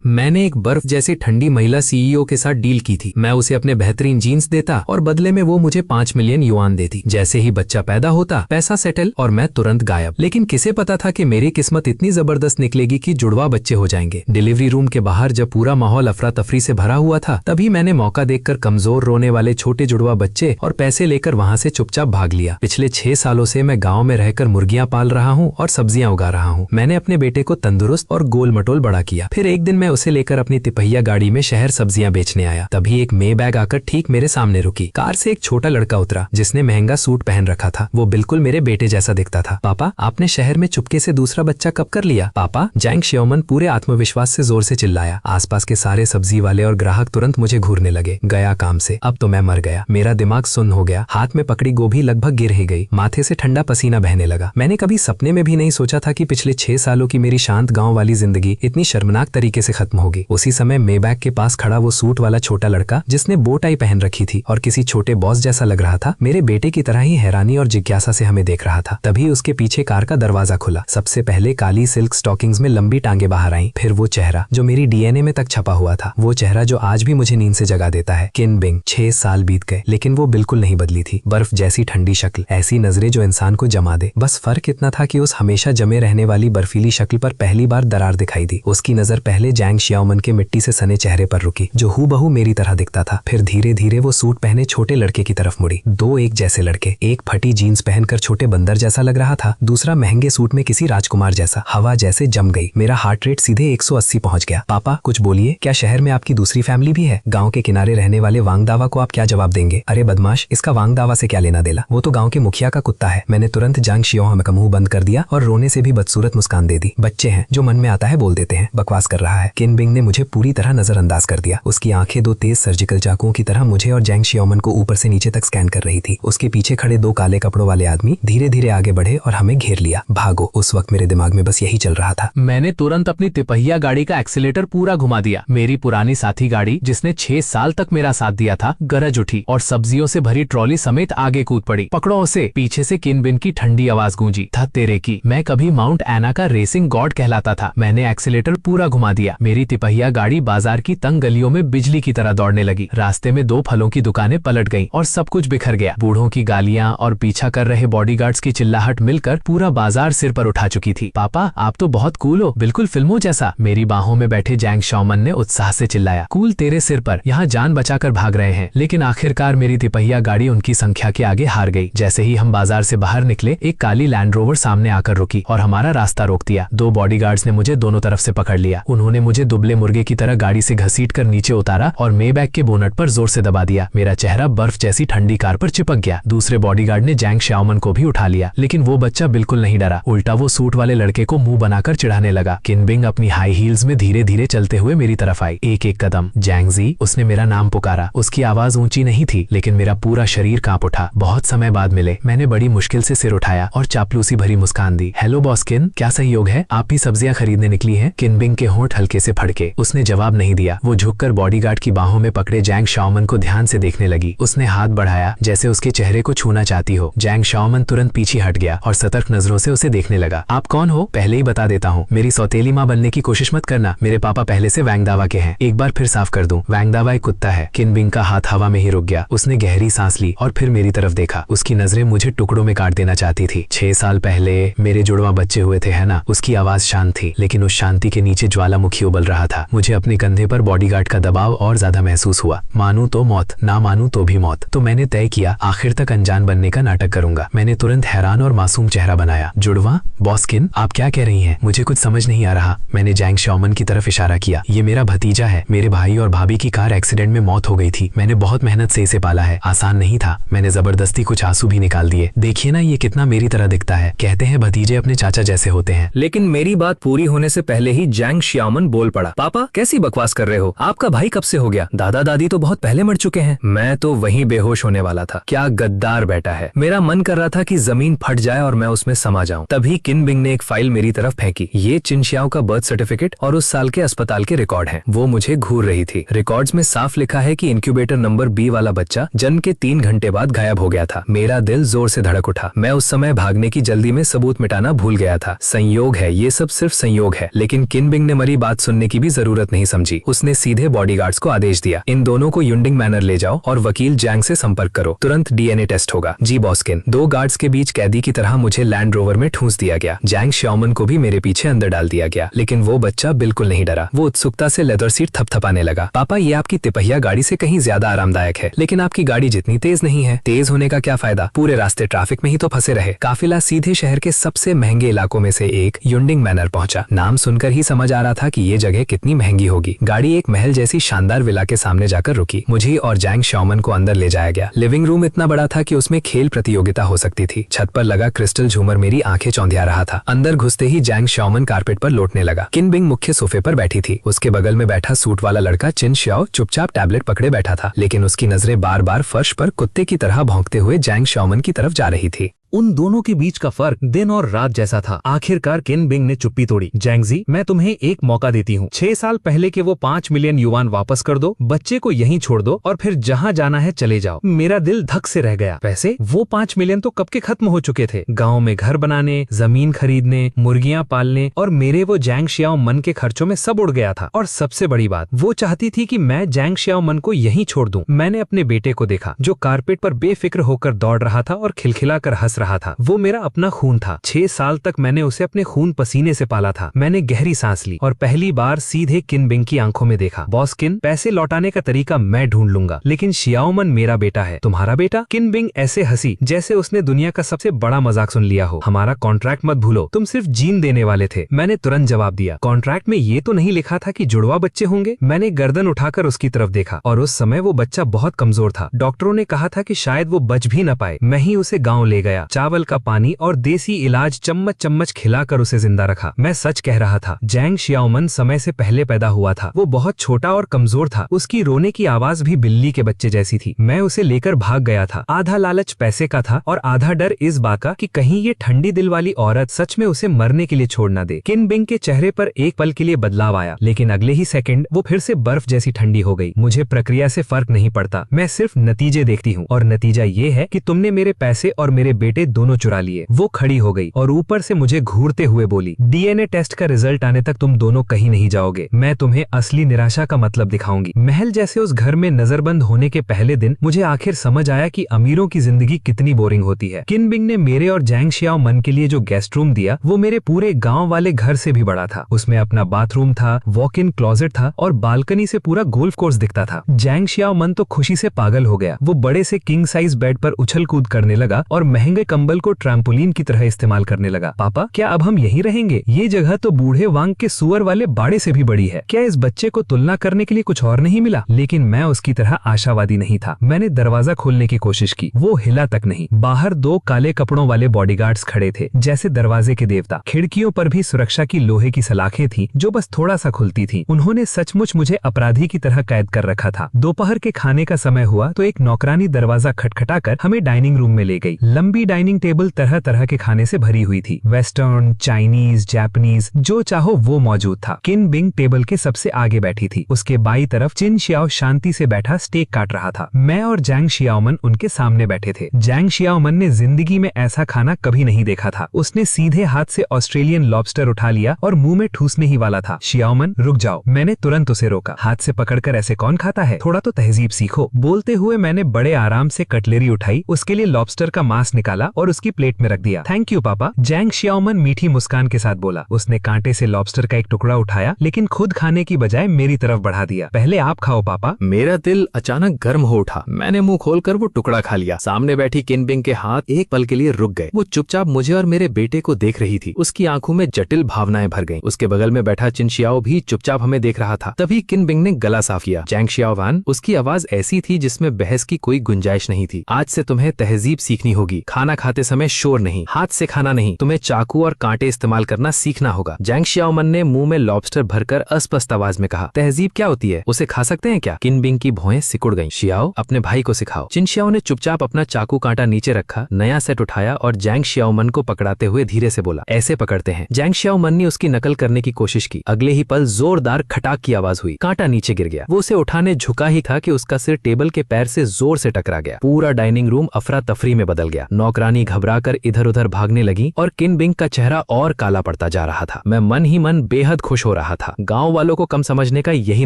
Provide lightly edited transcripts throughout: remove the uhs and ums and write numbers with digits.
मैंने एक बर्फ जैसी ठंडी महिला सीईओ के साथ डील की थी। मैं उसे अपने बेहतरीन जीन्स देता और बदले में वो मुझे 5 मिलियन युआन देती। जैसे ही बच्चा पैदा होता, पैसा सेटल और मैं तुरंत गायब। लेकिन किसे पता था कि मेरी किस्मत इतनी जबरदस्त निकलेगी कि जुड़वा बच्चे हो जाएंगे। डिलीवरी रूम के बाहर जब पूरा माहौल अफरा तफरी से भरा हुआ था, तभी मैंने मौका देखकर कमजोर रोने वाले छोटे जुड़वा बच्चे और पैसे लेकर वहां से चुपचाप भाग लिया। पिछले 6 सालों से मैं गाँव में रहकर मुर्गियां पाल रहा हूँ और सब्जियां उगा रहा हूँ। मैंने अपने बेटे को तंदुरुस्त और गोल मटोल बड़ा किया। फिर एक दिन मैं उसे लेकर अपनी तिपहिया गाड़ी में शहर सब्जियां बेचने आया। तभी एक मे बैग आकर ठीक मेरे सामने रुकी। कार से एक छोटा लड़का उतरा जिसने महंगा सूट पहन रखा था। वो बिल्कुल मेरे बेटे जैसा दिखता था। पापा, आपने शहर में चुपके से दूसरा बच्चा कब कर लिया? पापा, जैंग शियोमन पूरे आत्मविश्वास से जोर से चिल्लाया। आसपास के सारे सब्जी वाले और ग्राहक तुरंत मुझे घूरने लगे। गया काम से, अब तो मैं मर गया। मेरा दिमाग सुन्न हो गया। हाथ में पकड़ी गोभी लगभग गिर ही गई। माथे से ठंडा पसीना बहने लगा। मैंने कभी सपने में भी नहीं सोचा था कि पिछले 6 सालों की मेरी शांत गाँव वाली जिंदगी इतनी शर्मनाक तरीके से खत्म होगी। उसी समय मेबैग के पास खड़ा वो सूट वाला छोटा लड़का जिसने बो टाई पहन रखी थी और किसी छोटे बॉस जैसा लग रहा था, मेरे बेटे की तरह ही हैरानी और जिज्ञासा से हमें देख रहा था। तभी उसके पीछे कार का दरवाजा खुला। सबसे पहले काली सिल्क स्टॉकिंग्स में लंबी टांगे बाहर आईं। फिर वो चेहरा जो मेरी डीएनए में तक छपा हुआ था, वो चेहरा जो आज भी मुझे नींद से जगा देता है। किन बिंग। 6 साल बीत गए लेकिन वो बिल्कुल नहीं बदली थी। बर्फ जैसी ठंडी शक्ल, ऐसी नजरें जो इंसान को जमा दे। बस फर्क इतना था कि उस हमेशा जमे रहने वाली बर्फीली शक्ल पर पहली बार दरार दिखाई दी। उसकी नजर पहले जैंग शियाओमन के मिट्टी से सने चेहरे पर रुकी जो हूबहू मेरी तरह दिखता था। फिर धीरे धीरे वो सूट पहने छोटे लड़के की तरफ मुड़ी। 2 एक जैसे लड़के, एक फटी जीन्स पहनकर छोटे बंदर जैसा लग रहा था, दूसरा महंगे सूट में किसी राजकुमार जैसा। हवा जैसे जम गई। मेरा हार्ट रेट सीधे 180 पहुंच गया। पापा, कुछ बोलिए। क्या शहर में आपकी दूसरी फैमिली भी है? गांव के किनारे रहने वाले वांगदावा को आप क्या जवाब देंगे? अरे बदमाश, इसका वांगदावा से क्या लेना देला? वो तो गांव के मुखिया का कुत्ता है। मैंने तुरंत जैंग शियोम का मुंह बंद कर दिया और रोने से भी बदसूरत मुस्कान दे दी। बच्चे हैं, जो मन में आता है बोल देते हैं। बकवास कर रहा है। किन बिंग ने मुझे पूरी तरह नजरअंदाज कर दिया। उसकी आंखें 2 तेज सर्जिकल चाकुओं की तरह मुझे और जैंग शियोमन को ऊपर से नीचे तक स्कैन कर रही थी। उसके पीछे खड़े 2 काले कपड़ों वाले आदमी धीरे धीरे आगे बढ़े और हमें घेर लिया। भागो। उस वक्त मेरे दिमाग में बस यही चल रहा था। मैंने तुरंत अपनी तिपहिया गाड़ी का एक्सीलेटर पूरा घुमा दिया। मेरी पुरानी साथी गाड़ी जिसने 6 साल तक मेरा साथ दिया था, गरज उठी और सब्जियों से भरी ट्रॉली समेत आगे कूद पड़ी। पकड़ो उसे। पीछे से किन बिन की ठंडी आवाज गूंजी। था तेरे की। मैं कभी माउंट एना का रेसिंग गॉड कहलाता था। मैंने एक्सीलेटर पूरा घुमा दिया। मेरी तिपहिया गाड़ी बाजार की तंग गलियों में बिजली की तरह दौड़ने लगी। रास्ते में 2 फलों की दुकानें पलट गईं और सब कुछ बिखर गया। बूढ़ों की गालियां और पीछा कर रहे बॉडीगार्ड्स की चिल्लाहट मिलकर पूरा बाजार सिर पर उठा चुकी थी। पापा, आप तो बहुत कूल हो, बिल्कुल फिल्मों जैसा। मेरी बाहों में बैठे जैंग शियोमन ने उत्साह से चिल्लाया। कूल तेरे सिर पर, यहाँ जान बचाकर भाग रहे हैं। लेकिन आखिरकार मेरी तिपहिया गाड़ी उनकी संख्या के आगे हार गई। जैसे ही हम बाजार से बाहर निकले, एक काली लैंड रोवर सामने आकर रुकी और हमारा रास्ता रोक दिया। 2 बॉडीगार्ड्स ने मुझे दोनों तरफ से पकड़ लिया। उन्होंने मुझे दुबले मुर्गे की तरह गाड़ी से घसीटकर नीचे उतारा और मेबैग के बोनट पर जोर से दबा दिया। मेरा चेहरा बर्फ जैसी ठंडी कार पर चिपक गया। दूसरे बॉडीगार्ड ने जैंग शियोमन को भी उठा लिया, लेकिन वो बच्चा बिल्कुल नहीं डरा। उल्टा वो सूट वाले लड़के को मुंह बनाकर चिढ़ाने लगा। किन बिंग अपनी हाई हील्स में धीरे धीरे चलते हुए मेरी तरफ आई। एक एक कदम। जैंगजी, उसने मेरा नाम पुकारा। उसकी आवाज ऊंची नहीं थी, लेकिन मेरा पूरा शरीर कांप उठा। बहुत समय बाद मिले। मैंने बड़ी मुश्किल से सिर उठाया और चापलूसी भरी मुस्कान दी। हेलो बॉस किन, क्या सहयोग है? आप भी सब्जियां खरीदने निकली हैं? किन बिंग के होंठ हल्के से फड़के। उसने जवाब नहीं दिया। वो झुककर बॉडीगार्ड की बाहों में पकड़े जैंग शियोमन को ध्यान से देखने लगी। उसने हाथ बढ़ाया जैसे उसके चेहरे को छूना चाहती हो। जैंग शियोमन तुरंत पीछे हट गया और सतर्क नजरों से उसे देखने लगा। आप कौन हो? पहले ही बता देता हूँ, मेरी सौतेली माँ बनने की कोशिश मत करना। मेरे पापा पहले से वांगदावा के हैं। एक बार फिर साफ कर दूं, वांगदावा एक कुत्ता है। किन बिंग का हाथ हवा में ही रुक गया। उसने गहरी सांस ली और फिर मेरी तरफ देखा। उसकी नजरें मुझे टुकड़ों में काट देना चाहती थी। 6 साल पहले मेरे जुड़वा बच्चे हुए थे, है ना? उसकी आवाज शांत थी, लेकिन उस शांति के नीचे ज्वालामुखी उबल रहा था। मुझे अपने कंधे पर बॉडीगार्ड का दबाव और ज्यादा महसूस हुआ। मानू तो मौत, ना मानू तो भी मौत। तो मैंने तय किया, आखिर तक अनजान बनने का नाटक करूंगा। मैंने तुरंत हैरान और मासूम चेहरा बनाया। जुड़वा? बॉस किन, आप क्या कह रही हैं? मुझे कुछ समझ नहीं आ रहा। मैंने जैंग शियोमन की तरफ इशारा किया। ये मेरा भतीजा है। मेरे भाई और भाभी की कार एक्सीडेंट में मौत हो गई थी। मैंने बहुत मेहनत से इसे पाला है। आसान नहीं था। मैंने जबरदस्ती कुछ आंसू भी निकाल दिए। देखिए ना, ये कितना मेरी तरह दिखता है। कहते हैं भतीजे अपने चाचा जैसे होते हैं। लेकिन मेरी बात पूरी होने से पहले ही जैंग शियोमन बोल पड़ा। पापा, कैसी बकवास कर रहे हो? आपका भाई कब से हो गया? दादा दादी तो बहुत पहले मर चुके हैं। मैं तो वहीं बेहोश होने वाला था। क्या गद्दार बेटा है। मेरा मन कर रहा था कि जमीन फट जाए और मैं उसमें समा जाऊं। तभी किन बिंग ने एक फाइल मेरी तरफ फेंकी। ये चिनशियाओ का बर्थ सर्टिफिकेट और उस साल के अस्पताल के रिकॉर्ड हैं। वो मुझे घूर रही थी। रिकॉर्ड्स में साफ लिखा है कि इंक्यूबेटर नंबर B वाला बच्चा जन्म के 3 घंटे बाद गायब हो गया था। मेरा दिल जोर से धड़क उठा। मैं उस समय भागने की जल्दी में सबूत मिटाना भूल गया था। संयोग है, ये सब सिर्फ संयोग है। लेकिन किन बिंग ने मेरी बात सुन सुनने की भी जरूरत नहीं समझी। उसने सीधे बॉडीगार्ड्स को आदेश दिया, इन दोनों को युंडिंग मैनर ले जाओ और वकील जैंग से संपर्क करो, तुरंत डीएनए टेस्ट होगा। जी बॉस्किन। दो गार्ड्स के बीच कैदी की तरह मुझे लैंड रोवर में ठूंस दिया गया। जैंग श्याओमन को भी मेरे पीछे अंदर डाल दिया गया, लेकिन वो बच्चा बिल्कुल नहीं डरा। वो उत्सुकता से लेदर सीट थपथपाने लगा। पापा, ये आपकी तिपहिया गाड़ी से कहीं ज्यादा आरामदायक है, लेकिन आपकी गाड़ी जितनी तेज नहीं है। तेज होने का क्या फायदा, पूरे रास्ते ट्रैफिक में ही तो फंसे रहे। काफिला सीधे शहर के सबसे महंगे इलाकों में से एक युंडिंग मैनर पहुंचा। नाम सुनकर ही समझ आ रहा था कि ये जगह कितनी महंगी होगी। गाड़ी एक महल जैसी शानदार विला के सामने जाकर रुकी। मुझे और जैंग श्याओमन को अंदर ले जाया गया। लिविंग रूम इतना बड़ा था कि उसमें खेल प्रतियोगिता हो सकती थी। छत पर लगा क्रिस्टल झूमर मेरी आंखें चौंधिया रहा था। अंदर घुसते ही जैंग श्याओमन कारपेट पर लौटने लगा। किन बिंग मुख्य सोफे पर बैठी थी। उसके बगल में बैठा सूट वाला लड़का चिन श्याओ चुपचाप टैबलेट पकड़े बैठा था, लेकिन उसकी नजरें बार बार फर्श पर कुत्ते की तरह भौंकते हुए जैंग श्याओमन की तरफ जा रही थी। उन दोनों के बीच का फर्क दिन और रात जैसा था। आखिरकार किन बिंग ने चुप्पी तोड़ी। जैंगजी, मैं तुम्हें एक मौका देती हूँ। 6 साल पहले के वो 5 मिलियन युआन वापस कर दो, बच्चे को यहीं छोड़ दो और फिर जहाँ जाना है चले जाओ। मेरा दिल धक से रह गया। वैसे वो 5 मिलियन तो कब के खत्म हो चुके थे। गाँव में घर बनाने, जमीन खरीदने, मुर्गियां पालने और मेरे वो जैंग श्याओमन के खर्चों में सब उड़ गया था। और सबसे बड़ी बात, वो चाहती थी कि मैं जैंग श्याओमन को यहीं छोड़ दूं। मैंने अपने बेटे को देखा जो कारपेट पर बेफिक्र होकर दौड़ रहा था और खिलखिलाकर हंस रहा था। वो मेरा अपना खून था। 6 साल तक मैंने उसे अपने खून पसीने से पाला था। मैंने गहरी सांस ली और पहली बार सीधे किन बिंग की आंखों में देखा। बॉस किन, पैसे लौटाने का तरीका मैं ढूंढ लूंगा, लेकिन श्याओमन मेरा बेटा है। तुम्हारा बेटा? किन बिंग ऐसे हंसी जैसे उसने दुनिया का सबसे बड़ा मजाक सुन लिया हो। हमारा कॉन्ट्रैक्ट मत भूलो, तुम सिर्फ जीन देने वाले थे। मैंने तुरंत जवाब दिया, कॉन्ट्रैक्ट में ये तो नहीं लिखा था कि जुड़वा बच्चे होंगे। मैंने गर्दन उठाकर उसकी तरफ देखा और उस समय वो बच्चा बहुत कमजोर था। डॉक्टरों ने कहा था कि शायद वो बच भी न पाए। मैं ही उसे गाँव ले गया, चावल का पानी और देसी इलाज चम्मच चम्मच खिलाकर उसे जिंदा रखा। मैं सच कह रहा था। जैंग श्याओमन समय से पहले पैदा हुआ था। वो बहुत छोटा और कमजोर था। उसकी रोने की आवाज भी बिल्ली के बच्चे जैसी थी। मैं उसे लेकर भाग गया था। आधा लालच पैसे का था और आधा डर इस बात का कि कहीं ये ठंडी दिल वाली औरत सच में उसे मरने के लिए छोड़ न दे। किन बिंग के चेहरे पर एक पल के लिए बदलाव आया, लेकिन अगले ही सेकंड वो फिर से बर्फ जैसी ठंडी हो गई। मुझे प्रक्रिया से फर्क नहीं पड़ता, मैं सिर्फ नतीजे देखती हूँ और नतीजा ये है कि तुमने मेरे पैसे और मेरे बेटे दोनों चुरा लिए। वो खड़ी हो गई और ऊपर से मुझे घूरते हुए बोली, डीएनए टेस्ट का रिजल्ट आने तक तुम दोनों कहीं नहीं जाओगे। मैं तुम्हें असली निराशा का मतलब दिखाऊंगी। महल जैसे उस घर में नजरबंद होने के पहले दिन मुझे आखिर समझ आया कि अमीरों की जिंदगी कितनी बोरिंग होती है। किन बिंग ने मेरे और जैंग श्याओमन के लिए जो गेस्ट रूम दिया वो मेरे पूरे गांव वाले घर से भी बड़ा था। उसमें अपना बाथरूम था, वॉक इन क्लोजेट था और बालकनी से पूरा गोल्फ कोर्स दिखता था। जैंग श्याओमन तो खुशी से पागल हो गया। वो बड़े से किंग साइज बेड पर उछल कूद करने लगा और महंगे कंबल को ट्रैम्पोलिन की तरह इस्तेमाल करने लगा। पापा, क्या अब हम यहीं रहेंगे? ये जगह तो बूढ़े वांग के सुअर वाले बाड़े से भी बड़ी है। क्या इस बच्चे को तुलना करने के लिए कुछ और नहीं मिला? लेकिन मैं उसकी तरह आशावादी नहीं था। मैंने दरवाजा खोलने की कोशिश की, वो हिला तक नहीं। बाहर 2 काले कपड़ों वाले बॉडीगार्ड्स खड़े थे, जैसे दरवाजे के देवता। खिड़कियों पर भी सुरक्षा की लोहे की सलाखें थी जो बस थोड़ा सा खुलती थी। उन्होंने सचमुच मुझे अपराधी की तरह कैद कर रखा था। दोपहर के खाने का समय हुआ तो एक नौकरानी दरवाजा खटखटाकर हमें डाइनिंग रूम में ले गई। लंबी डाइनिंग टेबल तरह तरह के खाने से भरी हुई थी। वेस्टर्न, चाइनीज, जापानीज, जो चाहो वो मौजूद था। किन बिंग टेबल के सबसे आगे बैठी थी। उसके बाई तरफ चिन श्याओ शांति से बैठा स्टेक काट रहा था। मैं और जैंग श्याओमन उनके सामने बैठे थे। जैंग श्याओमन ने जिंदगी में ऐसा खाना कभी नहीं देखा था। उसने सीधे हाथ से ऑस्ट्रेलियन लॉबस्टर उठा लिया और मुंह में ठूसने ही वाला था। श्याओमन, रुक जाओ। मैंने तुरंत उसे रोका। हाथ से पकड़कर ऐसे कौन खाता है? थोड़ा तो तहजीब सीखो। बोलते हुए मैंने बड़े आराम से कटलेरी उठाई, उसके लिए लॉबस्टर का मांस निकाला और उसकी प्लेट में रख दिया। थैंक यू पापा, जैंग श्याओमन मीठी मुस्कान के साथ बोला। उसने कांटे से लॉबस्टर का एक टुकड़ा उठाया, लेकिन खुद खाने की बजाय मेरी तरफ बढ़ा दिया। पहले आप खाओ पापा। मेरा दिल अचानक गर्म हो उठा। मैंने मुंह खोलकर वो टुकड़ा खा लिया। सामने बैठी किन बिंग के हाथ एक पल के लिए रुक गए। वो चुपचाप मुझे और मेरे बेटे को देख रही थी। उसकी आंखों में जटिल भावनाएं भर गईं। उसके बगल में बैठा चिन श्याओ भी चुपचाप हमें देख रहा था। तभी किन बिंग ने गला साफ किया। जैंग श्याओवान, उसकी आवाज ऐसी थी जिसमें बहस की कोई गुंजाइश नहीं थी। आज से तुम्हें तहजीब सीखनी होगी। खाना खाते समय शोर नहीं, हाथ से खाना नहीं, तुम्हें चाकू और कांटे इस्तेमाल करना सीखना होगा। जैंग श्याओमन ने मुंह में लॉबस्टर भरकर अस्पष्ट आवाज में कहा, तहजीब क्या होती है? उसे खा सकते हैं क्या? किन बिंग की भौहें सिकुड़ गईं। श्याओ, अपने भाई को सिखाओ। चिन श्याओ ने चुपचाप अपना चाकू कांटा नीचे रखा, नया सेट उठाया और जैंग श्याओमन को पकड़ाते हुए धीरे से बोला, ऐसे पकड़ते हैं। जैंग श्याओमन ने उसकी नकल करने की कोशिश की। अगले ही पल जोरदार खटाक की आवाज हुई। कांटा नीचे गिर गया। वो उसे उठाने झुका ही था कि उसका सिर टेबल के पैर से जोर से टकरा गया। पूरा डाइनिंग रूम अफरा तफरी में बदल गया। नौकरानी नौकरानी घबराकर इधर उधर भागने लगी और किन बिंग का चेहरा और काला पड़ता जा रहा था। मैं मन ही मन बेहद खुश हो रहा था। गांव वालों को कम समझने का यही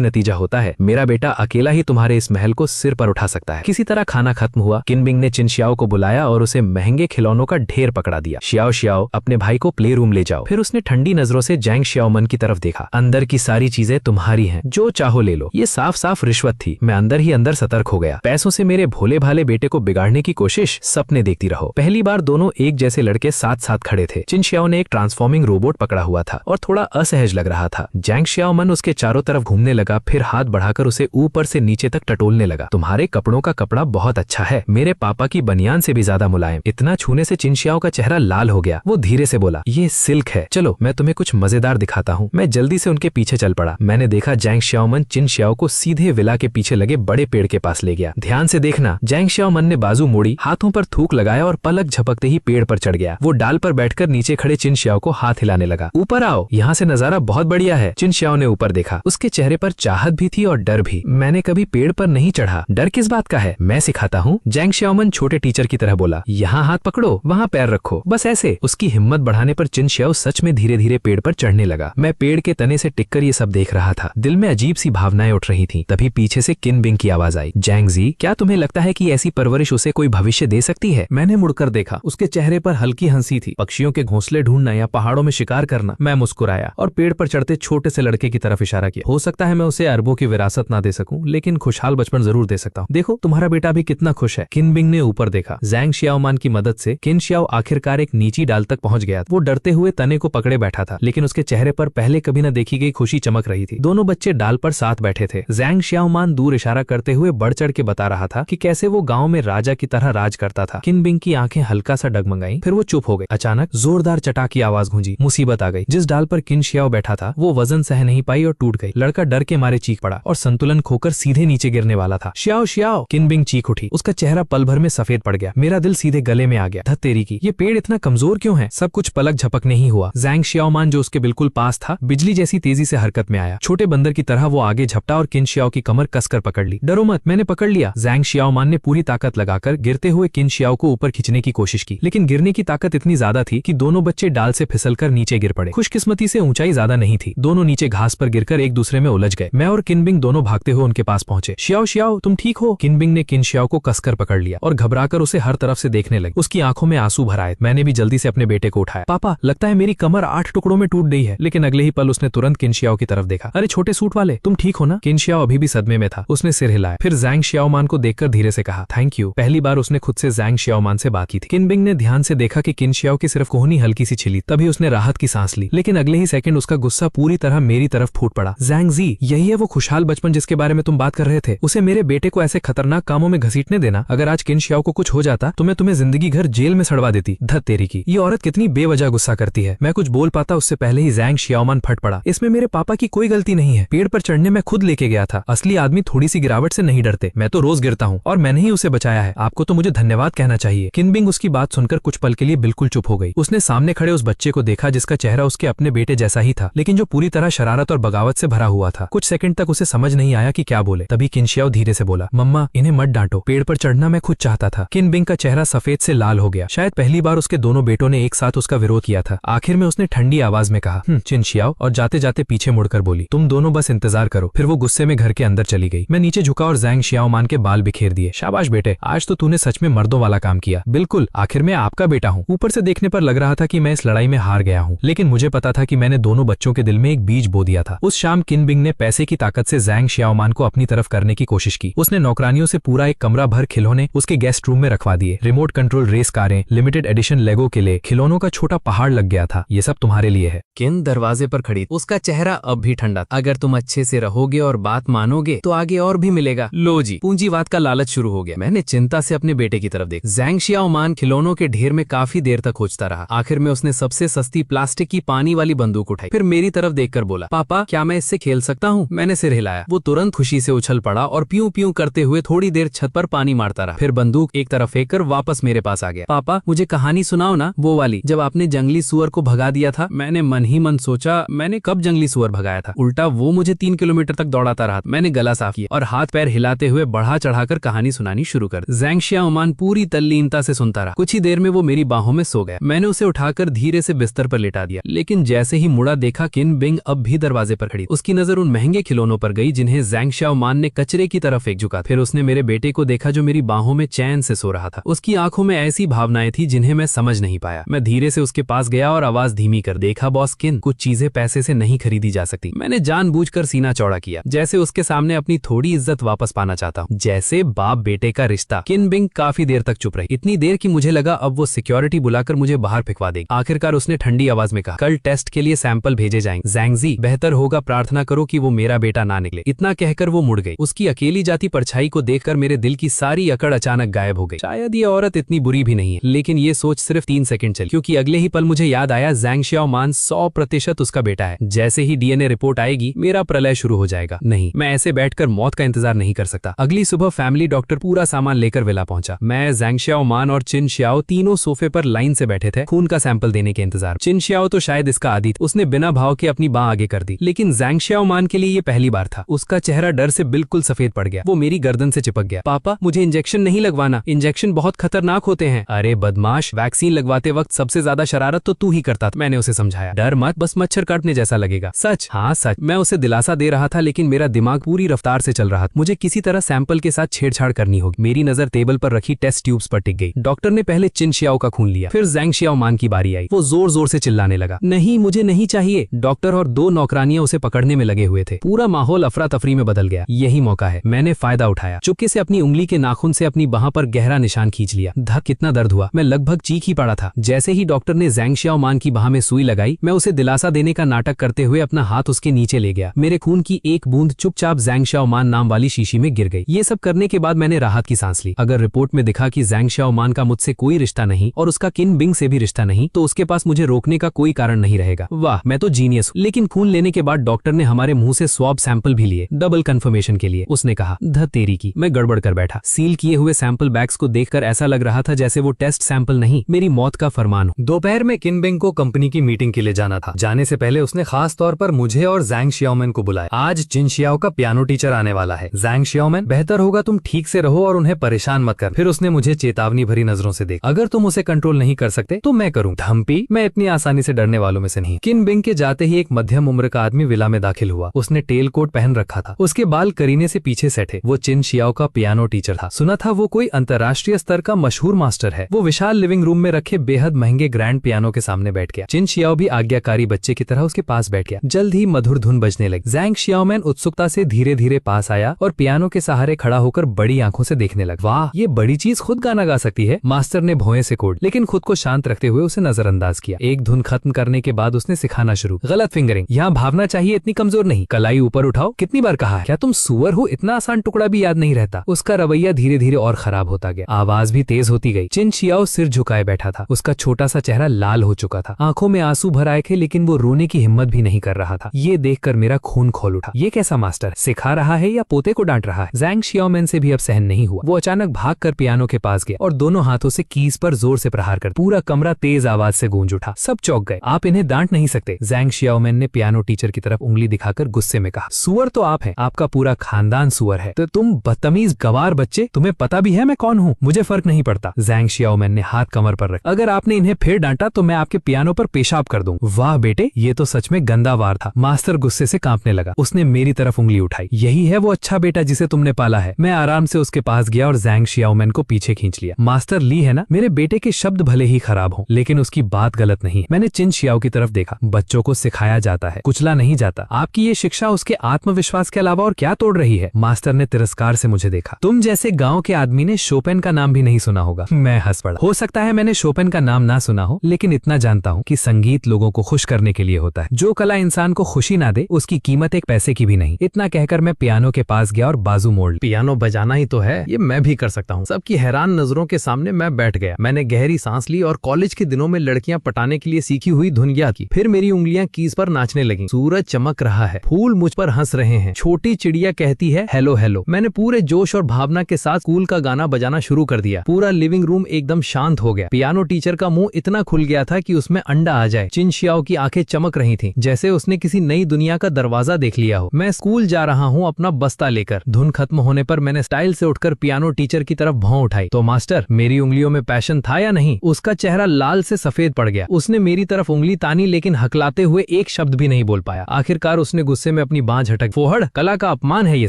नतीजा होता है। मेरा बेटा अकेला ही तुम्हारे इस महल को सिर पर उठा सकता है। किसी तरह खाना खत्म हुआ। किन बिंग ने चिन शियाओ को बुलाया और उसे महंगे खिलौनों का ढेर पकड़ा दिया। शियाओ शियाओ, अपने भाई को प्ले रूम ले जाओ। फिर उसने ठंडी नजरों से जैंग शियाओमन की तरफ देखा। अंदर की सारी चीजें तुम्हारी हैं, जो चाहो ले लो। ये साफ साफ रिश्वत थी। मैं अंदर ही अंदर सतर्क हो गया। पैसों से मेरे भोले भाले बेटे को बिगाड़ने की कोशिश, सपने देखती रहो। पहली बार दोनों एक जैसे लड़के साथ साथ खड़े थे। चिन शियाओ ने एक ट्रांसफॉर्मिंग रोबोट पकड़ा हुआ था और थोड़ा असहज लग रहा था। जैंग शियाओमन उसके चारों तरफ घूमने लगा, फिर हाथ बढ़ाकर उसे ऊपर से नीचे तक टटोलने लगा। तुम्हारे कपड़ों का कपड़ा बहुत अच्छा है, मेरे पापा की बनियान से भी ज्यादा मुलायम। इतना छूने से चिन शियाओ का चेहरा लाल हो गया। वो धीरे से बोला, ये सिल्क है, चलो मैं तुम्हें कुछ मजेदार दिखाता हूँ। मैं जल्दी से उनके पीछे चल पड़ा। मैंने देखा जैंग शियाओमन चिन शियाओ को सीधे विला के पीछे लगे बड़े पेड़ के पास ले गया। ध्यान से देखना। जैंग शियाओमन ने बाजू मोड़ी, हाथों पर थूक लगाया और पलक झपकते ही पेड़ पर चढ़ गया। वो डाल पर बैठकर नीचे खड़े चिन शियाओ को हाथ हिलाने लगा। ऊपर आओ, यहाँ से नजारा बहुत बढ़िया है। चिन शियाओ ने ऊपर देखा। उसके चेहरे पर चाहत भी थी और डर भी। मैंने कभी पेड़ पर नहीं चढ़ा। डर किस बात का है, मैं सिखाता हूँ। जैंग शियाओमन छोटे टीचर की तरह बोला। यहाँ हाथ पकड़ो, वहाँ पैर रखो, बस ऐसे। उसकी हिम्मत बढ़ाने पर चिन शियाओ सच में धीरे धीरे पेड़ पर चढ़ने लगा। मैं पेड़ के तने से टिककर ये सब देख रहा था। दिल में अजीब सी भावनाएं उठ रही थीं। तभी पीछे से किन बिंग की आवाज आई। जैंग जी, क्या तुम्हें लगता है कि ऐसी परवरिश उसे कोई भविष्य दे सकती है? मैंने मुड़कर देखा। उसके चेहरे पर हल्की हंसी थी। पक्षियों के घोंसले ढूंढना या पहाड़ों में शिकार करना। मैं मुस्कुराया और पेड़ पर चढ़ते छोटे से लड़के की तरफ इशारा किया। हो सकता है मैं उसे अरबों की विरासत ना दे सकूं, लेकिन खुशहाल बचपन जरूर दे सकता हूँ। देखो, तुम्हारा बेटा भी कितना खुश है। किन बिंग ने ऊपर देखा। जैंग शियाओमान की मदद से किन शियाओ आखिरकार एक नीची डाल तक पहुंच गया। वो डरते हुए तने को पकड़े बैठा था, लेकिन उसके चेहरे पर पहले कभी न देखी गई खुशी चमक रही थी। दोनों बच्चे डाल पर साथ बैठे थे। जैंग शियाओमान दूर इशारा करते हुए बढ़ चढ़ के बता रहा था कि कैसे वो गांव में राजा की तरह राज करता था। किन बिंग की आंखें हल्का सा डगमगाई, फिर वो चुप हो गई। अचानक जोरदार चटाक की आवाज गूंजी। मुसीबत आ गई। जिस डाल पर किन शियाओ बैठा था वो वजन सह नहीं पाई और टूट गई। लड़का डर के मारे चीख पड़ा और संतुलन खोकर सीधे नीचे गिरने वाला था। शियाओ शियाओ, किन बिंग चीख उठी। उसका चेहरा पल भर में सफेद पड़ गया। मेरा दिल सीधे गले में आ गया। धत तेरी की, ये पेड़ इतना कमजोर क्यों है? सब कुछ पलक झपकने ही हुआ। जैंग शियाओमान जो उसके बिल्कुल पास था, बिजली जैसी तेजी से हरकत में आया। छोटे बंदर की तरह वो आगे झपटा और किन शियाओ की कमर कसकर पकड़ ली। डरो मत, मैंने पकड़ लिया। जैंग शियाओमान ने पूरी ताकत लगाकर गिरते हुए किन शियाओ को ऊपर खींचने की कोशिश की, लेकिन गिरने की ताकत इतनी ज्यादा थी कि दोनों बच्चे डाल से फिसलकर नीचे गिर पड़े। खुशकिस्मती से ऊंचाई ज्यादा नहीं थी। दोनों नीचे घास पर गिरकर एक दूसरे में उलझ गए। मैं और किन बिंग दोनों भागते हुए उनके पास पहुंचे। शियाओ शियाओ, तुम ठीक हो? किन बिंग ने किन शियाओ को कसकर पकड़ लिया और घबराकर उसे हर तरफ से देखने लगी। उसकी आंखों में आंसू भर आए। मैंने भी जल्दी से अपने बेटे को उठाया। पापा, लगता है मेरी कमर 8 टुकड़ों में टूट गई है। लेकिन अगले ही पल उसने तुरंत किन शियाओ की तरफ देखा। अरे छोटे सूट वाले, तुम ठीक हो ना? किन शियाओ अभी भी सदमे में था। उसने सिर हिलाया, फिर जैंग शियाओमान को देखकर धीरे से कहा, थैंक यू। पहली बार उसने खुद से जैंग शियाओमान से बात की थी। किन बिंग ने ध्यान से देखा कि किन शियाओ की सिर्फ कोहनी हल्की सी छिली। तभी उसने राहत की सांस ली, लेकिन अगले ही सेकंड उसका गुस्सा पूरी तरह मेरी तरफ फूट पड़ा। जैंग जी, यही है वो खुशहाल बचपन जिसके बारे में तुम बात कर रहे थे? उसे मेरे बेटे को ऐसे खतरनाक कामों में घसीटने देना। अगर आज किन शियाओ को कुछ हो जाता तो मैं तुम्हें जिंदगी भर जेल में सड़वा देती। धत तेरी की, ये औरत कितनी बेवजह गुस्सा करती है। मैं कुछ बोल पाता उससे पहले ही जैंग शियाओमान फट पड़ा। इसमें मेरे पापा की कोई गलती नहीं है। पेड़ पर चढ़ने में खुद लेके गया था। असली आदमी थोड़ी सी गिरावट से नहीं डरते। मैं तो रोज गिरता हूँ और मैंने ही उसे बचाया है। आपको तो मुझे धन्यवाद कहना चाहिए। किन बिंग उसकी बात सुनकर कुछ पल के लिए बिल्कुल चुप हो गई। उसने सामने खड़े उस बच्चे को देखा जिसका चेहरा उसके अपने बेटे जैसा ही था, लेकिन जो पूरी तरह शरारत और बगावत से भरा हुआ था। कुछ सेकंड तक उसे समझ नहीं आया कि क्या बोले। तभी किन शियाओ धीरे से बोला, मम्मा, इन्हें मत डांटो। पेड़ पर चढ़ना मैं खुद चाहता था। किन बिंग का चेहरा सफेद से लाल हो गया। शायद पहली बार उसके दोनों बेटों ने एक साथ उसका विरोध किया था। आखिर में उसने ठंडी आवाज में कहा, चिन शियाओ, और जाते जाते पीछे मुड़कर बोली, तुम दोनों बस इंतजार करो। फिर वो गुस्से में घर के अंदर चली गई। मैं नीचे झुका और जैंग शियाओमान के बाल बिखेर दिए। शाबाश बेटे, आज तो तूने सच में मर्दों वाला काम किया। बिल्कुल, आखिर मैं आपका बेटा हूँ। ऊपर से देखने पर लग रहा था कि मैं इस लड़ाई में हार गया हूँ, लेकिन मुझे पता था कि मैंने दोनों बच्चों के दिल में एक बीज बो दिया था। उस शाम किन बिंग ने पैसे की ताकत से जैंग शियाओमान को अपनी तरफ करने की कोशिश की। उसने नौकरानियों से पूरा एक कमरा भर खिलौने उसके गेस्ट रूम में रखवा दिए। रिमोट कंट्रोल रेस कारें, लिमिटेड एडिशन लेगो के लिए खिलौनों का छोटा पहाड़ लग गया था। ये सब तुम्हारे लिए है। किन दरवाजे पर खड़ी, उसका चेहरा अब भी ठंडा। अगर तुम अच्छे से रहोगे और बात मानोगे तो आगे और भी मिलेगा। लो जी, पूंजीवाद का लालच शुरू हो गया। मैंने चिंता से अपने बेटे की तरफ देखा। जैंग शियाओमान खिलौनों के ढेर में काफी देर तक खोजता रहा। आखिर में उसने सबसे सस्ती प्लास्टिक की पानी वाली बंदूक उठाई, फिर मेरी तरफ देखकर बोला, पापा, क्या मैं इससे खेल सकता हूँ? मैंने सिर हिलाया। वो तुरंत खुशी से उछल पड़ा और प्यूं प्यूं करते हुए थोड़ी देर छत पर पानी मारता रहा। फिर बंदूक एक तरफ फेंक कर वापस मेरे पास आ गया। पापा, मुझे कहानी सुनाओ ना, वो वाली जब आपने जंगली सुअर को भगा दिया था। मैंने मन ही मन सोचा, मैंने कब जंगली सुअर भगाया था? उल्टा वो मुझे 3 किलोमीटर तक दौड़ाता रहा। मैंने गला साफ किया और हाथ पैर हिलाते हुए बढ़ा चढ़ाकर कहानी सुनानी शुरू कर। जैंग शियाओमान पूरी तल्लीनता से सुनता सुनता रहा। कुछ ही देर में वो मेरी बाहों में सो गया। मैंने उसे उठाकर धीरे से बिस्तर पर लेटा दिया, लेकिन जैसे ही मुड़ा देखा किन बिंग अब भी दरवाजे पर खड़ी। उसकी नजर उन महंगे खिलौनों पर गई जिन्हें ज़ैंग शाओमान ने कचरे की तरफ फेंक चुका। फिर उसने मेरे बेटे को देखा जो मेरी बाहों में चैन से सो रहा था। उसकी आंखों में ऐसी भावनाएं थी जिन्हें मैं समझ नहीं पाया। मैं धीरे से उसके पास गया और आवाज धीमी कर, देखा बॉस किन, कुछ चीजें पैसे से नहीं खरीदी जा सकती। मैंने जानबूझकर सीना चौड़ा किया, जैसे उसके सामने अपनी थोड़ी इज्जत वापस पाना चाहता हूँ, जैसे बाप बेटे का रिश्ता। किन बिंग काफी देर तक चुप रही, इतनी देर की मुझे लगा अब वो सिक्योरिटी बुलाकर मुझे बाहर फेंकवा देगी। आखिरकार उसने ठंडी आवाज में कहा, कल टेस्ट के लिए सैंपल भेजे जाएंगे। ज़ैंगजी, बेहतर होगा प्रार्थना करो कि वो मेरा बेटा ना निकले। इतना कहकर वो मुड़ गई। उसकी अकेली जाती परछाई को देखकर मेरे दिल की सारी अकड़ अचानक गायब हो गई। शायद ये औरत इतनी बुरी भी नहीं है, लेकिन ये सोच सिर्फ 3 सेकंड चली, क्योंकि अगले ही पल मुझे याद आया ज़ैंग शाओमान 100% उसका बेटा है। जैसे ही डीएनए रिपोर्ट आएगी मेरा प्रलय शुरू हो जाएगा। नहीं, मैं ऐसे बैठकर मौत का इंतजार नहीं कर सकता। अगली सुबह फैमिली डॉक्टर पूरा सामान लेकर विला पहुंचा। मैं, ज़ैंग शाओमान और चिन शियाओ तीनों सोफे पर लाइन से बैठे थे, खून का सैंपल देने के इंतजार। चिन शियाओ तो शायद इसका आदी था, उसने बिना भाव के अपनी बांह आगे कर दी, लेकिन ज़ैंग शाओमान के लिए ये पहली बार था। उसका चेहरा डर से बिल्कुल सफेद पड़ गया। वो मेरी गर्दन से चिपक गया। पापा, मुझे इंजेक्शन नहीं लगवाना, इंजेक्शन बहुत खतरनाक होते हैं। अरे बदमाश, वैक्सीन लगवाते वक्त सबसे ज्यादा शरारत तो तू ही करता था। मैंने उसे समझाया, डर मत, बस मच्छर काटने जैसा लगेगा। सच? हाँ सच। मैं उसे दिलासा दे रहा था, लेकिन मेरा दिमाग पूरी रफ्तार से चल रहा था। मुझे किसी तरह सैंपल के साथ छेड़छाड़ करनी होगी। मेरी नजर टेबल पर रखी टेस्ट ट्यूब्स पर टिक गई। डॉक्टर ने पहले चिन शियाओ का खून लिया, फिर ज़ैंग शाओमान की बारी आई। वो जोर जोर से चिल्लाने लगा, नहीं मुझे नहीं चाहिए। डॉक्टर और 2 नौकरानियां उसे पकड़ने में लगे हुए थे। पूरा माहौल अफरा तफरी में बदल गया। यही मौका है। मैंने फायदा उठाया। चुपके से अपनी उंगली के नाखून से अपनी बाह पर गहरा निशान खींच लिया। धक, कितना दर्द हुआ। मैं लगभग चीख ही पड़ा था। जैसे ही डॉक्टर ने ज़ैंग शाओमान की बाह में सुई लगाई, मैं उसे दिलासा देने का नाटक करते हुए अपना हाथ उसके नीचे ले गया। मेरे खून की एक बूंद चुपचाप ज़ैंग शाओमान नाम वाली शीशी में गिर गई। ये सब करने के बाद मैंने राहत की सांस ली। अगर रिपोर्ट में दिखा कि ज़ैंग शाओमान का मुझसे कोई रिश्ता नहीं और उसका किन बिंग से भी रिश्ता नहीं, तो उसके पास मुझे रोकने का कोई कारण नहीं रहेगा। वाह, मैं तो जीनियस हूं। लेकिन खून लेने के बाद डॉक्टर ने हमारे मुंह से स्वैब सैंपल भी लिए, डबल कंफर्मेशन के लिए। उसने कहा, ध तेरी की। मैं गड़बड़ कर बैठा। सील किए हुए सैंपल बैग्स को देखकर ऐसा लग रहा था जैसे वो टेस्ट सैंपल नहीं, मेरी मौत का फरमान हो। दोपहर में किन बिंग को कंपनी की मीटिंग के लिए जाना था। जाने से पहले उसने खास तौर पर मुझे और ज़ैंग शाओमैन को बुलाया। आज चिन शियाओ का पियानो टीचर आने वाला है। ज़ैंग शाओमैन, बेहतर होगा तुम ठीक से रहो और उन्हें परेशान मत कर। फिर उसने मुझे चेतावनी भरी नजरों से देखा, अगर तुम उसे कंट्रोल नहीं कर सकते तो मैं करूँ। धमपी, मैं इतनी आसानी से डरने वालों में से नहीं। किन बिंग के जाते ही एक मध्यम उम्र का आदमी विला में दाखिल हुआ। उसने टेल कोट पहन रखा था, उसके बाल करीने से पीछे सेटे। वो चिन शियाओ का पियानो टीचर था। सुना था वो कोई अंतर्राष्ट्रीय स्तर का मशहूर मास्टर है। वो विशाल लिविंग रूम में रखे बेहद महंगे ग्रैंड पियानो के सामने बैठ गया। चिन शियाओ भी आज्ञाकारी बच्चे की तरह उसके पास बैठ गया। जल्द ही मधुर धुन बजने लगी। ज़ैंग शाओमैन उत्सुकता से धीरे धीरे पास आया और पियानो के सहारे खड़ा होकर बड़ी आंखों से देखने लगा। वाह, ये बड़ी चीज खुद गाना गा सकती है। मास्टर ने भौएं से कोड, लेकिन खुद को शांत रखते हुए उसे नजरअंदाज किया। एक धुन खत्म करने के बाद उसने सिखाना शुरू। गलत फिंगरिंग, यहाँ भावना चाहिए, इतनी कमजोर नहीं। कलाई ऊपर उठाओ। कितनी बार कहा है? क्या तुम सुअर हो? इतना आसान टुकड़ा भी याद नहीं रहता। उसका रवैया धीरे धीरे और खराब होता गया। आवाज भी तेज होती गई। चिन शियाओ सिर झुकाए बैठा था। उसका छोटा सा चेहरा लाल हो चुका था। आंखों में आंसू भर आए थे, लेकिन वो रोने की हिम्मत भी नहीं कर रहा था। ये देखकर मेरा खून खोल उठा। ये कैसा मास्टर, सिखा रहा है या पोते को डांट रहा है? ज़ैंग शाओमैन से भी अब सहन नहीं हुआ। वो अचानक भागकर पियानो के पास गया और दोनों हाथों से कीज पर जोर से प्रहार कर पूरा कमरा तेज आवाज से गूंज उठा। सब चौंक गए। आप इन्हें डांट नहीं सकते। ज़ैंग शाओमैन ने पियानो टीचर की तरफ उंगली दिखाकर गुस्से में कहा, सुअर तो आप हैं, आपका पूरा खानदान सुअर है। तो तुम बदतमीज गवार बच्चे, तुम्हें पता भी है मैं कौन हूँ? मुझे फर्क नहीं पड़ता। ज़ैंग शाओमैन ने हाथ कमर पर रखा। अगर आपने इन्हें फिर डांटा तो मैं आपके पियानो पर पेशाब कर दूं। वाह बेटे, ये तो सच में गंदा वार था। मास्टर गुस्से से कांपने लगा। उसने मेरी तरफ उंगली उठाई। यही है वो अच्छा बेटा जिसे तुमने पाला है। मैं आराम से उसके पास गया और ज़ैंग शाओमैन को पीछे खींच लिया। मास्टर ली है ना, मेरे बेटे के शब्द भले ही खराब हों, लेकिन उसकी बात गलत नहीं। मैंने चिन शियाओ की तरफ देखा। बच्चों को सिखाया जाता है, कुचला नहीं जाता। आपकी ये शिक्षा उसके आत्मविश्वास के अलावा और क्या तोड़ रही है? मास्टर ने तिरस्कार से मुझे देखा। तुम जैसे गांव के आदमी ने शोपेन का नाम भी नहीं सुना होगा। मैं हंस पड़ा। हो सकता है मैंने शोपेन का नाम ना सुना हो, लेकिन इतना जानता हूँ कि संगीत लोगों को खुश करने के लिए होता है। जो कला इंसान को खुशी ना दे, उसकी कीमत एक पैसे की भी नहीं। इतना कहकर मैं पियानो के पास गया और बाजू मोड़ ली। पियानो बजाना ही तो है, ये मैं भी कर सकता हूँ। सबकी हैरान नजरों के सामने मैं बैठ गया। मैंने गहरी सांस ली और कॉलेज के दिनों में लड़कियां पटाने के लिए सीखी हुई धुन याद की। फिर मेरी उंगलियां कीज पर नाचने लगी। सूरज चमक रहा है, फूल मुझ पर हंस रहे हैं, छोटी चिड़िया कहती है हेलो हेलो। मैंने पूरे जोश और भावना के साथ स्कूल का गाना बजाना शुरू कर दिया। पूरा लिविंग रूम एकदम शांत हो गया। पियानो टीचर का मुंह इतना खुल गया था कि उसमें अंडा आ जाए। चिन शियाओ की आंखें चमक रही थीं, जैसे उसने किसी नई दुनिया का दरवाजा देख लिया हो। मैं स्कूल जा रहा हूँ अपना बस्ता लेकर। धुन खत्म होने पर मैंने स्टाइल से उठकर पियानो टीचर की तरफ भौं उठाई। तो मास्टर, मेरी मेरी उंगलियों में पैशन था या नहीं? उसका चेहरा लाल से सफेद पड़ गया। उसने मेरी तरफ उंगली तानी लेकिन हकलाते हुए एक शब्द भी नहीं बोल पाया। आखिरकार उसने गुस्से में अपनी बांह झटक, फोहड़, कला का अपमान है ये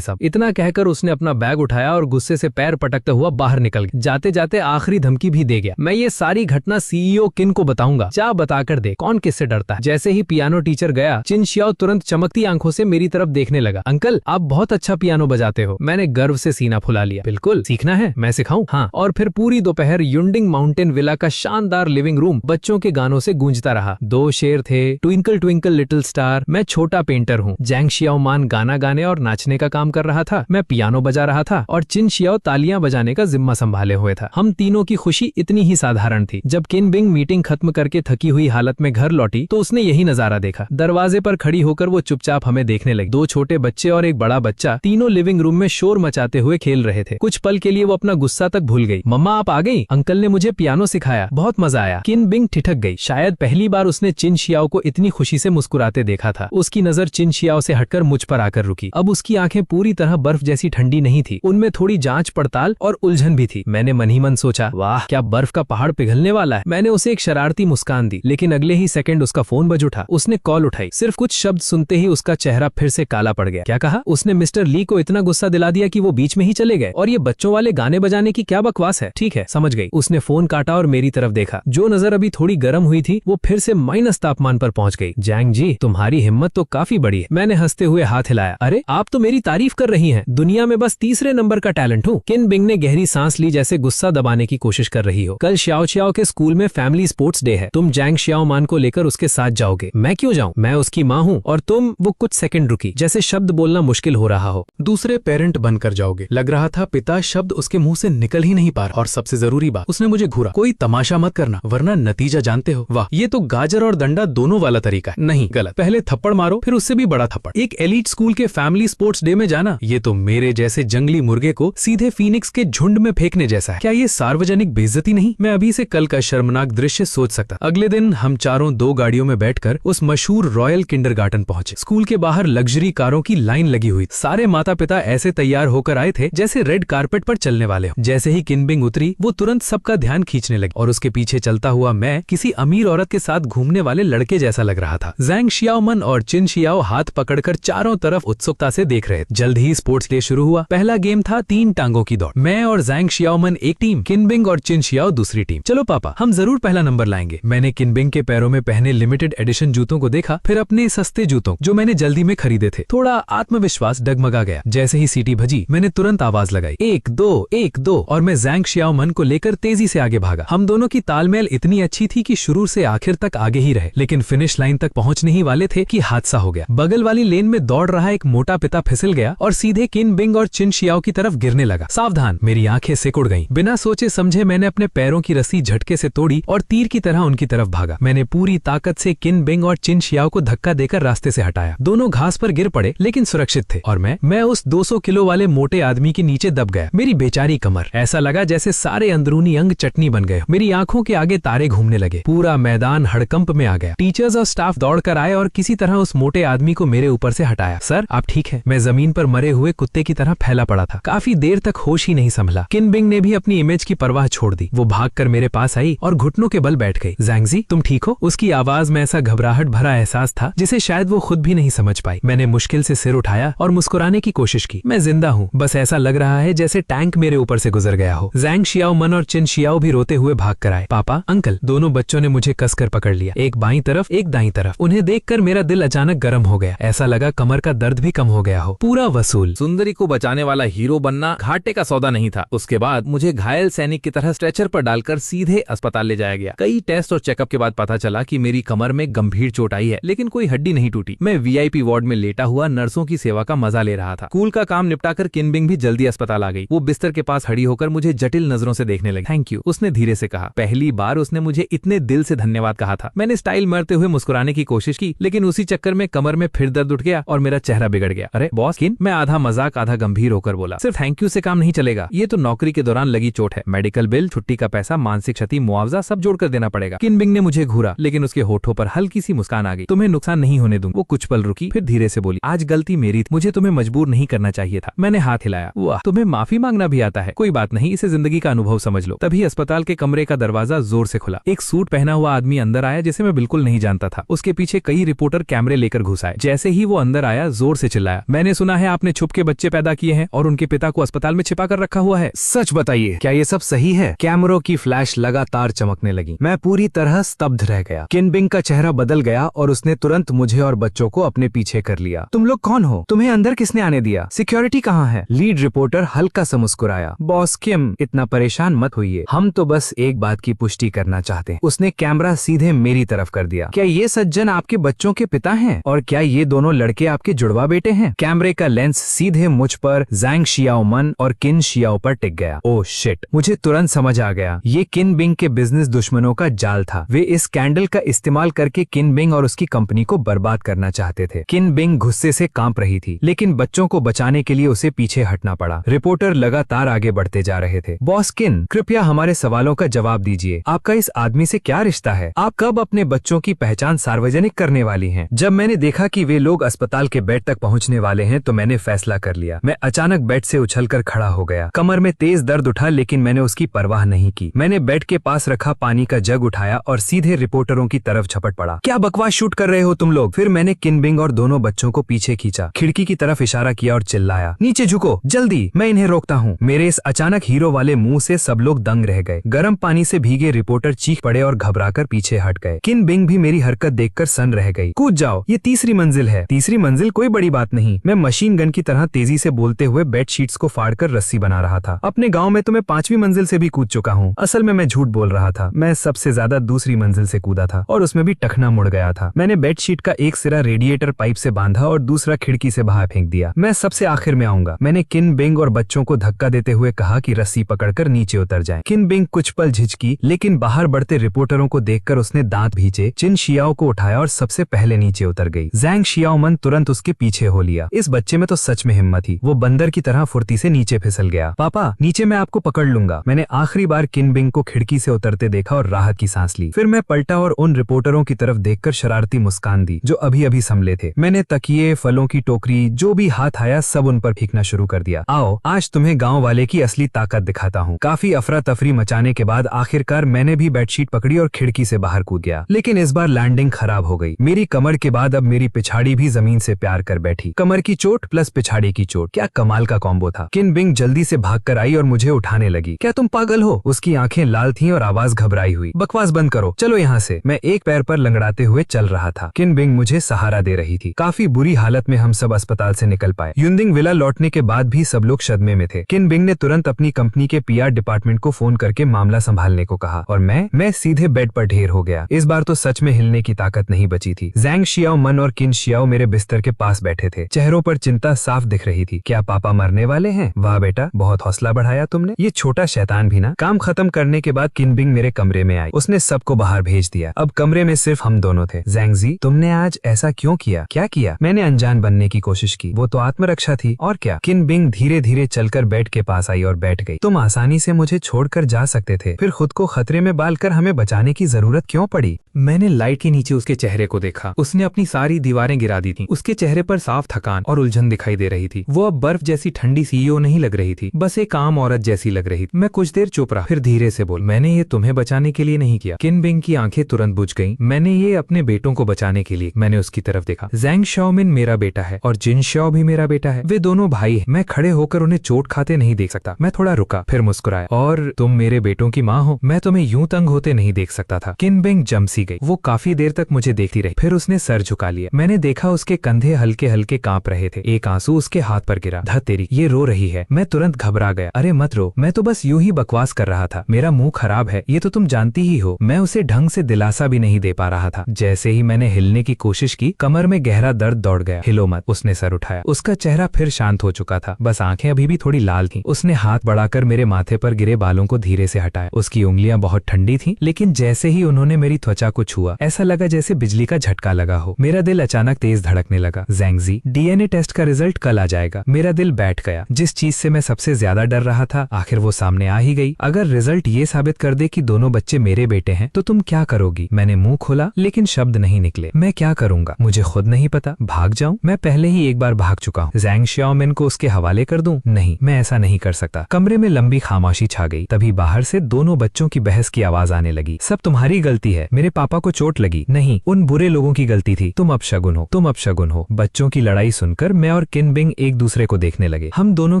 सब। इतना कहकर उसने अपना बैग उठाया और गुस्से से पैर पटकता हुआ बाहर निकल गया। जाते जाते आखिरी धमकी भी दे गया, मैं ये सारी घटना सीईओ किन को बताऊंगा, जा बताकर दे, कौन किससे डरता है। जैसे ही पियानो टीचर गया, चिन शियाओ तुरंत चमकती आंखों से मेरी तरफ देखने लगा। अंकल, आप बहुत अच्छा पियानो बजाते हो। मैंने गर्व से सीना फुला लिया। बिल्कुल, सीखना है, मैं सिखाऊं? हाँ। और फिर पूरी दोपहर युंडिंग माउंटेन विला का शानदार लिविंग रूम बच्चों के गानों से गूंजता रहा। 2 शेर थे, ट्विंकल ट्विंकल लिटिल स्टार, मैं छोटा पेंटर हूँ। जैंग शियाओ मान गाना गाने और नाचने का काम कर रहा था, मैं पियानो बजा रहा था और चिन शियाओ तालियां बजाने का जिम्मा संभाले हुए था। हम तीनों की खुशी इतनी ही साधारण थी। जब किन बिंग मीटिंग खत्म करके थकी हुई हालत में घर लौटी तो उसने यही नजारा देखा। दरवाजे पर खड़ी होकर वो चुपचाप हमें देखने लगी। 2 छोटे बच्चे और एक बड़ा बच्चा तीनों लिविंग रूम में शोर मचाते हुए खेल रहे थे। कुछ पल के लिए वो अपना गुस्सा तक भूल गई। मम्मा, आप आ गई? अंकल ने मुझे पियानो सिखाया, बहुत मजा आया। किन बिंग ठिठक गई। शायद पहली बार उसने चिन शियाओ को इतनी खुशी से मुस्कुराते देखा था। उसकी नजर चिन शियाओ से हटकर मुझ पर आकर रुकी। अब उसकी आंखें पूरी तरह बर्फ जैसी ठंडी नहीं थी, उनमें थोड़ी जांच पड़ताल और उलझन भी थी। मैंने मन ही मन सोचा, वाह, क्या बर्फ का पहाड़ पिघलने वाला है। मैंने उसे एक शरारती मुस्कान दी, लेकिन अगले ही सेकंड उसका फोन बज उठा। उसने कॉल उठाई। सिर्फ कुछ शब्द सुनते ही उसका चेहरा फिर से काला पड़ गया। क्या कहा? उसने मिस्टर ली को इतना गुस्सा दिला दिया कि वो बीच में ही चले गए। और ये बच्चों वाले गाने बजाने की क्या बकवास है। ठीक है, समझ गई। उसने फोन काटा और मेरी तरफ देखा। जो नजर अभी थोड़ी गर्म हुई थी वो फिर से माइनस तापमान पर पहुंच गई। जैंग जी, तुम्हारी हिम्मत तो काफी बड़ी है। मैंने हंसते हुए हाथ हिलाया। अरे, आप तो मेरी तारीफ कर रही हैं। दुनिया में बस तीसरे नंबर का टैलेंट हूँ। किन बिंग ने गहरी सांस ली, जैसे गुस्सा दबाने की कोशिश कर रही हो। कल श्याओ श्याओ के स्कूल में फैमिली स्पोर्ट्स डे है। तुम जैंग श्याओ मान को लेकर उसके साथ जाओगे। मैं क्यों जाऊँ? मैं उसकी माँ हूँ और तुम। वो कुछ सेकंड रुकी, जैसे शब्द बोलना मुश्किल हो रहा हो। दूसरे पेरेंट बनकर जाओगे। लग रहा था पिता शब्द उसके मुंह से निकल ही नहीं पा रहा। और सबसे जरूरी बात, उसने मुझे घूरा। कोई तमाशा मत करना, वरना नतीजा जानते हो। वाह, ये तो गाजर और डंडा दोनों वाला तरीका है। नहीं, गलत। पहले थप्पड़ मारो, फिर उससे भी बड़ा थप्पड़। एक एलीट स्कूल के फैमिली स्पोर्ट्स डे में जाना, ये तो मेरे जैसे जंगली मुर्गे को सीधे फीनिक्स के झुंड में फेंकने जैसा है। क्या ये सार्वजनिक बेइज्जती नहीं? मैं अभी से कल का शर्मनाक दृश्य सोच सकता। अगले दिन हम चारों 2 गाड़ियों में बैठकर उस मशहूर रॉयल किंडरगार्टन पहुंचे। स्कूल के बाहर लग्जरी कारों की लाइन लगी हुई। सारे माता पिता ऐसे तैयार होकर आए थे जैसे रेड कारपेट पर चलने वाले हो। जैसे ही किन बिंग उतरी, वो तुरंत सबका ध्यान खींचने लगी और उसके पीछे चलता हुआ मैं किसी अमीर औरत के साथ घूमने वाले लड़के जैसा लग रहा था। जैंग शियाओमन और चिन शियाओ हाथ पकड़कर चारों तरफ उत्सुकता से देख रहे थे। जल्द ही स्पोर्ट्स डे शुरू हुआ। पहला गेम था 3 टांगों की दौड़। मैं और जैंग शियाओमन एक टीम, किन बिंग और चिन शियाओ दूसरी टीम। चलो पापा, हम जरूर पहला नंबर लाएंगे। मैंने किन बिंग के पैरों में पहने लिमिटेड एडिशन जूतों को देखा, फिर अपने सस्ते जूतों जो मैंने जल्दी में खरीदे थे। थोड़ा आत्मविश्वास डगमगा गया। जैसे ही सीटी बजी, मैंने तुरंत आवाज लगाई, 1 2 1 2, और मैं जैंग शियाओमन को लेकर तेजी से आगे भागा। हम दोनों की तालमेल इतनी अच्छी थी कि शुरू से आखिर तक आगे ही रहे, लेकिन फिनिश लाइन तक पहुंचने ही वाले थे कि हादसा हो गया। बगल वाली लेन में दौड़ रहा एक मोटा पिता फिसल गया और सीधे किन बिंग और चिन शियाओ की तरफ गिरने लगा। सावधान! मेरी आंखें सिकुड़ गईं। बिना सोचे समझे मैंने अपने पैरों की रस्सी झटके से तोड़ी और तीर की तरह उनकी तरफ भागा। मैंने पूरी ताकत से किन बिंग और चिन शियाओ को धक्का देकर रास्ते से हटाया। दोनों घास पर गिर पड़े लेकिन सुरक्षित थे और मैं उस 200 किलो वाले मोटे आदमी के नीचे दब गया। मेरी बेचारी कमर, ऐसा लगा जैसे सारे अंदरूनी अंग चटनी बन गए। मेरी आंखों के आगे तारे घूमने लगे। पूरा मैदान हड़कंप में आ गया। टीचर्स और स्टाफ दौड़कर आए और किसी तरह उस मोटे आदमी को मेरे ऊपर से हटाया। सर, आप ठीक है? मैं जमीन पर मरे हुए कुत्ते की तरह फैला पड़ा था। काफी देर तक होश ही नहीं संभला। किन बिंग ने भी अपनी इमेज की परवाह छोड़ दी। वो भागकर मेरे पास आई और घुटनों के बल बैठ गई। जैंगजी, तुम ठीक हो? उसकी आवाज में ऐसा घबराहट भरा एहसास था जिसे शायद वो खुद भी नहीं समझ पाई। मैंने मुश्किल से सिर उठाया और मुस्कुराने की कोशिश की। मैं जिंदा हूँ, बस ऐसा लग रहा है जैसे टैंक मेरे ऊपर से गुजर गया हो। जैंग शियाओमन और चिन शियाओ भी रोते हुए भाग कर आए। पापा, अंकल। दोनों बच्चों ने मुझे कसकर पकड़ लिया, एक बाईं तरफ एक दाईं तरफ। उन्हें देखकर मेरा दिल अचानक गर्म हो गया। ऐसा लगा कमर का दर्द भी कम हो गया हो। पूरा वसूल। सुंदरी को बचाने वाला हीरो बनना घाटे का सौदा नहीं था। उसके बाद मुझे घायल सैनिक की तरह स्ट्रेचर पर डालकर सीधे अस्पताल ले जाया गया। कई टेस्ट और चेकअप के बाद पता चला कि मेरी कमर में गंभीर चोट आई है, लेकिन कोई हड्डी नहीं टूटी। मैं वीआईपी वार्ड में लेटा हुआ नर्सों की सेवा का मजा ले रहा था। स्कूल का काम निपटाकर किन बिंग भी जल्दी अस्पताल आ गई। वो बिस्तर के पास खड़ी होकर मुझे जटिल नजरों से देखने लगी। थैंक यू, उसने धीरे से कहा। पहली बार उसने मुझे इतने दिल से धन्यवाद कहा था। मैंने स्टाइल मारते हुए मुस्कुराने की कोशिश की, लेकिन उसी चक्कर में कमर में फिर दर्द उठ गया और मेरा चेहरा बिगड़ गया। अरे बॉस, किन? मैं आधा मजाक आधा गंभीर होकर बोला। सिर्फ थैंक यू से काम नहीं चलेगा। ये तो नौकरी के दौरान लगी चोट है। मेडिकल बिल, छुट्टी का पैसा, मानसिक क्षति, मुआवजा सब जोड़कर देना पड़ेगा। किन बिंग ने मुझे घूरा, लेकिन उसके होठों पर हल्की सी मुस्कान आ गई। तुम्हें नुकसान नहीं होने दूंगी। वो कुछ पल रुकी, फिर धीरे से बोली, आज गलती मेरी थी, मुझे तुम्हें मजबूर नहीं करना चाहिए था। मैंने हाथ हिलाया। वाह, तुम्हें माफी मांगना भी आता है। कोई बात नहीं, इसे जिंदगी का अनुभव अनुभव समझ लो। तभी अस्पताल के कमरे का दरवाजा जोर से खुला। एक सूट पहना हुआ आदमी अंदर आया जिसे मैं बिल्कुल नहीं जानता था। उसके पीछे कई रिपोर्टर कैमरे लेकर घुस आए। जैसे ही वो अंदर आया जोर से चिल्लाया, मैंने सुना है आपने छुप के बच्चे पैदा किए हैं और उनके पिता को अस्पताल में छिपा कर रखा हुआ है। सच बताइए, क्या ये सब सही है? कैमरों की फ्लैश लगातार चमकने लगी। मैं पूरी तरह स्तब्ध रह गया। किन बिंग का चेहरा बदल गया और उसने तुरंत मुझे और बच्चों को अपने पीछे कर लिया। तुम लोग कौन हो? तुम्हें अंदर किसने आने दिया? सिक्योरिटी कहाँ है? लीड रिपोर्टर हल्का सा मुस्कुराया। बॉस किम, इतना परेशान मत होइए, हम तो बस एक बात की पुष्टि करना चाहते हैं। उसने कैमरा सीधे मेरी तरफ कर दिया। क्या ये सज्जन आपके बच्चों के पिता हैं? और क्या ये दोनों लड़के आपके जुड़वा बेटे हैं? कैमरे का लेंस सीधे मुझ पर, ज़ैंग शियाओमन और किन शियाओ पर टिक गया। ओह शिट, मुझे तुरंत समझ आ गया, ये किन बिंग के बिजनेस दुश्मनों का जाल था। वे इस स्कैंडल का इस्तेमाल करके किन बिंग और उसकी कंपनी को बर्बाद करना चाहते थे। किन बिंग गुस्से से कांप रही थी, लेकिन बच्चों को बचाने के लिए उसे पीछे हटना पड़ा। रिपोर्टर लगातार आगे बढ़ते जा रहे थे। बॉस किन, कृपया हमारे सवालों का जवाब दीजिए। आपका इस आदमी से क्या रिश्ता है? आप कब अपने बच्चों की पहचान सार्वजनिक करने वाली हैं? जब मैंने देखा कि वे लोग अस्पताल के बेड तक पहुंचने वाले हैं तो मैंने फैसला कर लिया। मैं अचानक बेड से उछलकर खड़ा हो गया। कमर में तेज दर्द उठा, लेकिन मैंने उसकी परवाह नहीं की। मैंने बेड के पास रखा पानी का जग उठाया और सीधे रिपोर्टरों की तरफ झपट पड़ा। क्या बकवास शूट कर रहे हो तुम लोग? फिर मैंने किन बिंग और दोनों बच्चों को पीछे खींचा, खिड़की की तरफ इशारा किया और चिल्लाया, नीचे झुको जल्दी, मैं इन्हें रोकता हूँ। मेरे इस अचानक हीरो वाले मुंह से सब लोग दंग रह गए। गर्म पानी से भीगे रिपोर्टर चीख पड़े और घबराकर पीछे हट गए। किन बिंग भी मेरी हरकत देखकर सन रह गई। कूद जाओ, ये तीसरी मंजिल है। तीसरी मंजिल कोई बड़ी बात नहीं। मैं मशीन गन की तरह तेजी से बोलते हुए बेड शीट्स को फाड़कर रस्सी बना रहा था। अपने गांव में तो मैं 5वीं मंजिल से भी कूद चुका हूँ। असल में मैं झूठ बोल रहा था। मैं सबसे ज्यादा दूसरी मंजिल से कूदा था और उसमें भी टखना मुड़ गया था। मैंने बेडशीट का एक सिरा रेडिएटर पाइप से बांधा और दूसरा खिड़की से बाहर फेंक दिया। मैं सबसे आखिर में आऊंगा। मैंने किन बिंग और बच्चों को धक्का देते हुए कहा कि रस्सी पकड़कर नीचे उतर जाएं। किन बिंग कुछ पल झिझकी, लेकिन बाहर बढ़ते रिपोर्टरों को देखकर उसने दांत भींचे, चिन शियाओ को उठाया और सबसे पहले नीचे उतर गई। ज़ैंग शियाओमन तुरंत उसके पीछे हो लिया। इस बच्चे में तो सच में हिम्मत थी। वो बंदर की तरह फुर्ती से नीचे फिसल गया। पापा, नीचे मैं आपको पकड़ लूंगा। मैंने आखिरी बार किन बिंग को खिड़की से उतरते देखा और राहत की सांस ली। फिर मैं पलटा और उन रिपोर्टरों की तरफ देखकर शरारती मुस्कान दी जो अभी अभी संभले थे। मैंने तकिए, फलों की टोकरी, जो भी हाथ आया सब उन पर फेंकना शुरू कर दिया। आओ, आज तुम्हें गांव वाले की असली ताकत दिखाता हूँ। काफी अफरा तफरी मचाने के बाद आखिरकार मैंने भी बेडशीट पकड़ी और खिड़की से बाहर कूद गया। लेकिन इस बार लैंडिंग खराब हो गई। मेरी कमर के बाद अब मेरी पिछाड़ी भी जमीन से प्यार कर बैठी। कमर की चोट प्लस पिछाड़ी की चोट, क्या कमाल का कॉम्बो था। किन बिंग जल्दी से भागकर आई और मुझे उठाने लगी। क्या तुम पागल हो? उसकी आंखें लाल थीं और आवाज घबराई हुई। बकवास बंद करो, चलो यहाँ से। मैं एक पैर पर लंगड़ाते हुए चल रहा था। किन बिंग मुझे सहारा दे रही थी। काफी बुरी हालत में हम सब अस्पताल से निकल पाए। युनदिंग विला लौटने के बाद भी सब लोग सदमे में थे। किन बिंग ने तुरंत अपनी कंपनी के पीआर डिपार्टमेंट को फोन करके मामला संभालने को कहा और मैं सीधे बेड पर ढेर हो गया। इस बार तो सच में हिलने की ताकत नहीं बची थी। ज़ैंग शियाओमन और किन शियाओ मेरे बिस्तर के पास बैठे थे। चेहरों पर चिंता साफ दिख रही थी। क्या पापा मरने वाले हैं? वाह बेटा, बहुत हौसला बढ़ाया तुमने। ये छोटा शैतान भी ना। काम खत्म करने के बाद किन बिंग मेरे कमरे में आई। उसने सबको बाहर भेज दिया। अब कमरे में सिर्फ हम दोनों थे। ज़ैंगजी, तुमने आज ऐसा क्यों किया? क्या किया? मैंने अनजान बनने की कोशिश की। वो तो आत्मरक्षा थी और क्या। किन बिंग धीरे धीरे चलकर बेड के पास आई और बैठ गई। तुम आसानी से मुझे छोड़कर जा सकते थे, फिर खुद को खतरे में डालकर हमें बचाने की जरूरत क्यों पड़ी? मैंने लाइट के नीचे उसके चेहरे को देखा। उसने अपनी सारी दीवारें गिरा दी थीं। उसके चेहरे पर साफ थकान और उलझन दिखाई दे रही थी। वो अब बर्फ जैसी ठंडी सीईओ नहीं लग रही थी, बस एक आम औरत जैसी लग रही थी। मैं कुछ देर चुप रहा, फिर धीरे से बोल, मैंने ये तुम्हें बचाने के लिए नहीं किया। किन बिंग की आंखें तुरंत बुझ गईं। मैंने ये अपने बेटों को बचाने के लिए। मैंने उसकी तरफ देखा। ज़ैंग शियाओमिन मेरा बेटा है और जिन शियाओ भी मेरा बेटा है। वे दोनों भाई हैं। मैं खड़े होकर उन्हें चोट खाते नहीं देख सकता। मैं थोड़ा रुका, फिर मुस्कुराया। और तुम मेरे बेटों की माँ हो, मैं तुम्हें यूं तंग होते नहीं देख सकता था। किन बिंग जमसी गई। वो काफी देर तक मुझे देखती रही, फिर उसने सर झुका लिया। मैंने देखा उसके कंधे हल्के हल्के कांप रहे थे। एक आंसू उसके हाथ पर गिरा। धत तेरी, ये रो रही है। मैं तुरंत घबरा गया। अरे मत रो, मैं तो बस यूं ही बकवास कर रहा था। मेरा मुंह खराब है, ये तो तुम जानती ही हो। मैं उसे ढंग से दिलासा भी नहीं दे पा रहा था। जैसे ही मैंने हिलने की कोशिश की, कमर में गहरा दर्द दौड़ गया। हिलो मत। उसने सर उठाया। उसका चेहरा फिर शांत हो चुका था, बस आंखें अभी भी थोड़ी लाल थीं। उसने हाथ बढ़ाकर मेरे माथे पर गिरे बालों को धीरे से हटाया। उसकी उंगलियां बहुत ठंडी थीं, लेकिन जैसे ही उन्होंने मेरी त्वचा को छुआ, ऐसा लगा जैसे बिजली का झटका लगा हो। मेरा दिल अचानक तेज धड़कने लगा। ज़ैंगज़ी, डीएनए टेस्ट का रिजल्ट कल आ जाएगा। मेरा दिल बैठ गया। जिस चीज से मैं सबसे ज्यादा डर रहा था आखिर वो सामने आ ही गई। अगर रिजल्ट ये साबित कर दे कि दोनों बच्चे मेरे बेटे हैं तो तुम क्या करोगी? मैंने मुंह खोला लेकिन शब्द नहीं निकले। मैं क्या करूंगा मुझे खुद नहीं पता। भाग जाऊं? मैं पहले ही एक बार भाग चुका हूँ। ज़ैंग शाओमिन को उसके हवाले कर दूं? नहीं, मैं ऐसा नहीं कर सकता। कमरे में लंबी खामोशी छा गई। तभी बाहर से दोनों बच्चों की बहस की आवाज आने लगी। सब तुम्हारी गलती है, मेरे पापा को चोट लगी। नहीं, उन बुरे लोगों की गलती थी। तुम अपशगुन हो, तुम अपशगुन हो। बच्चों की लड़ाई सुनकर मैं और किन बिंग एक दूसरे को देखने लगे। हम दोनों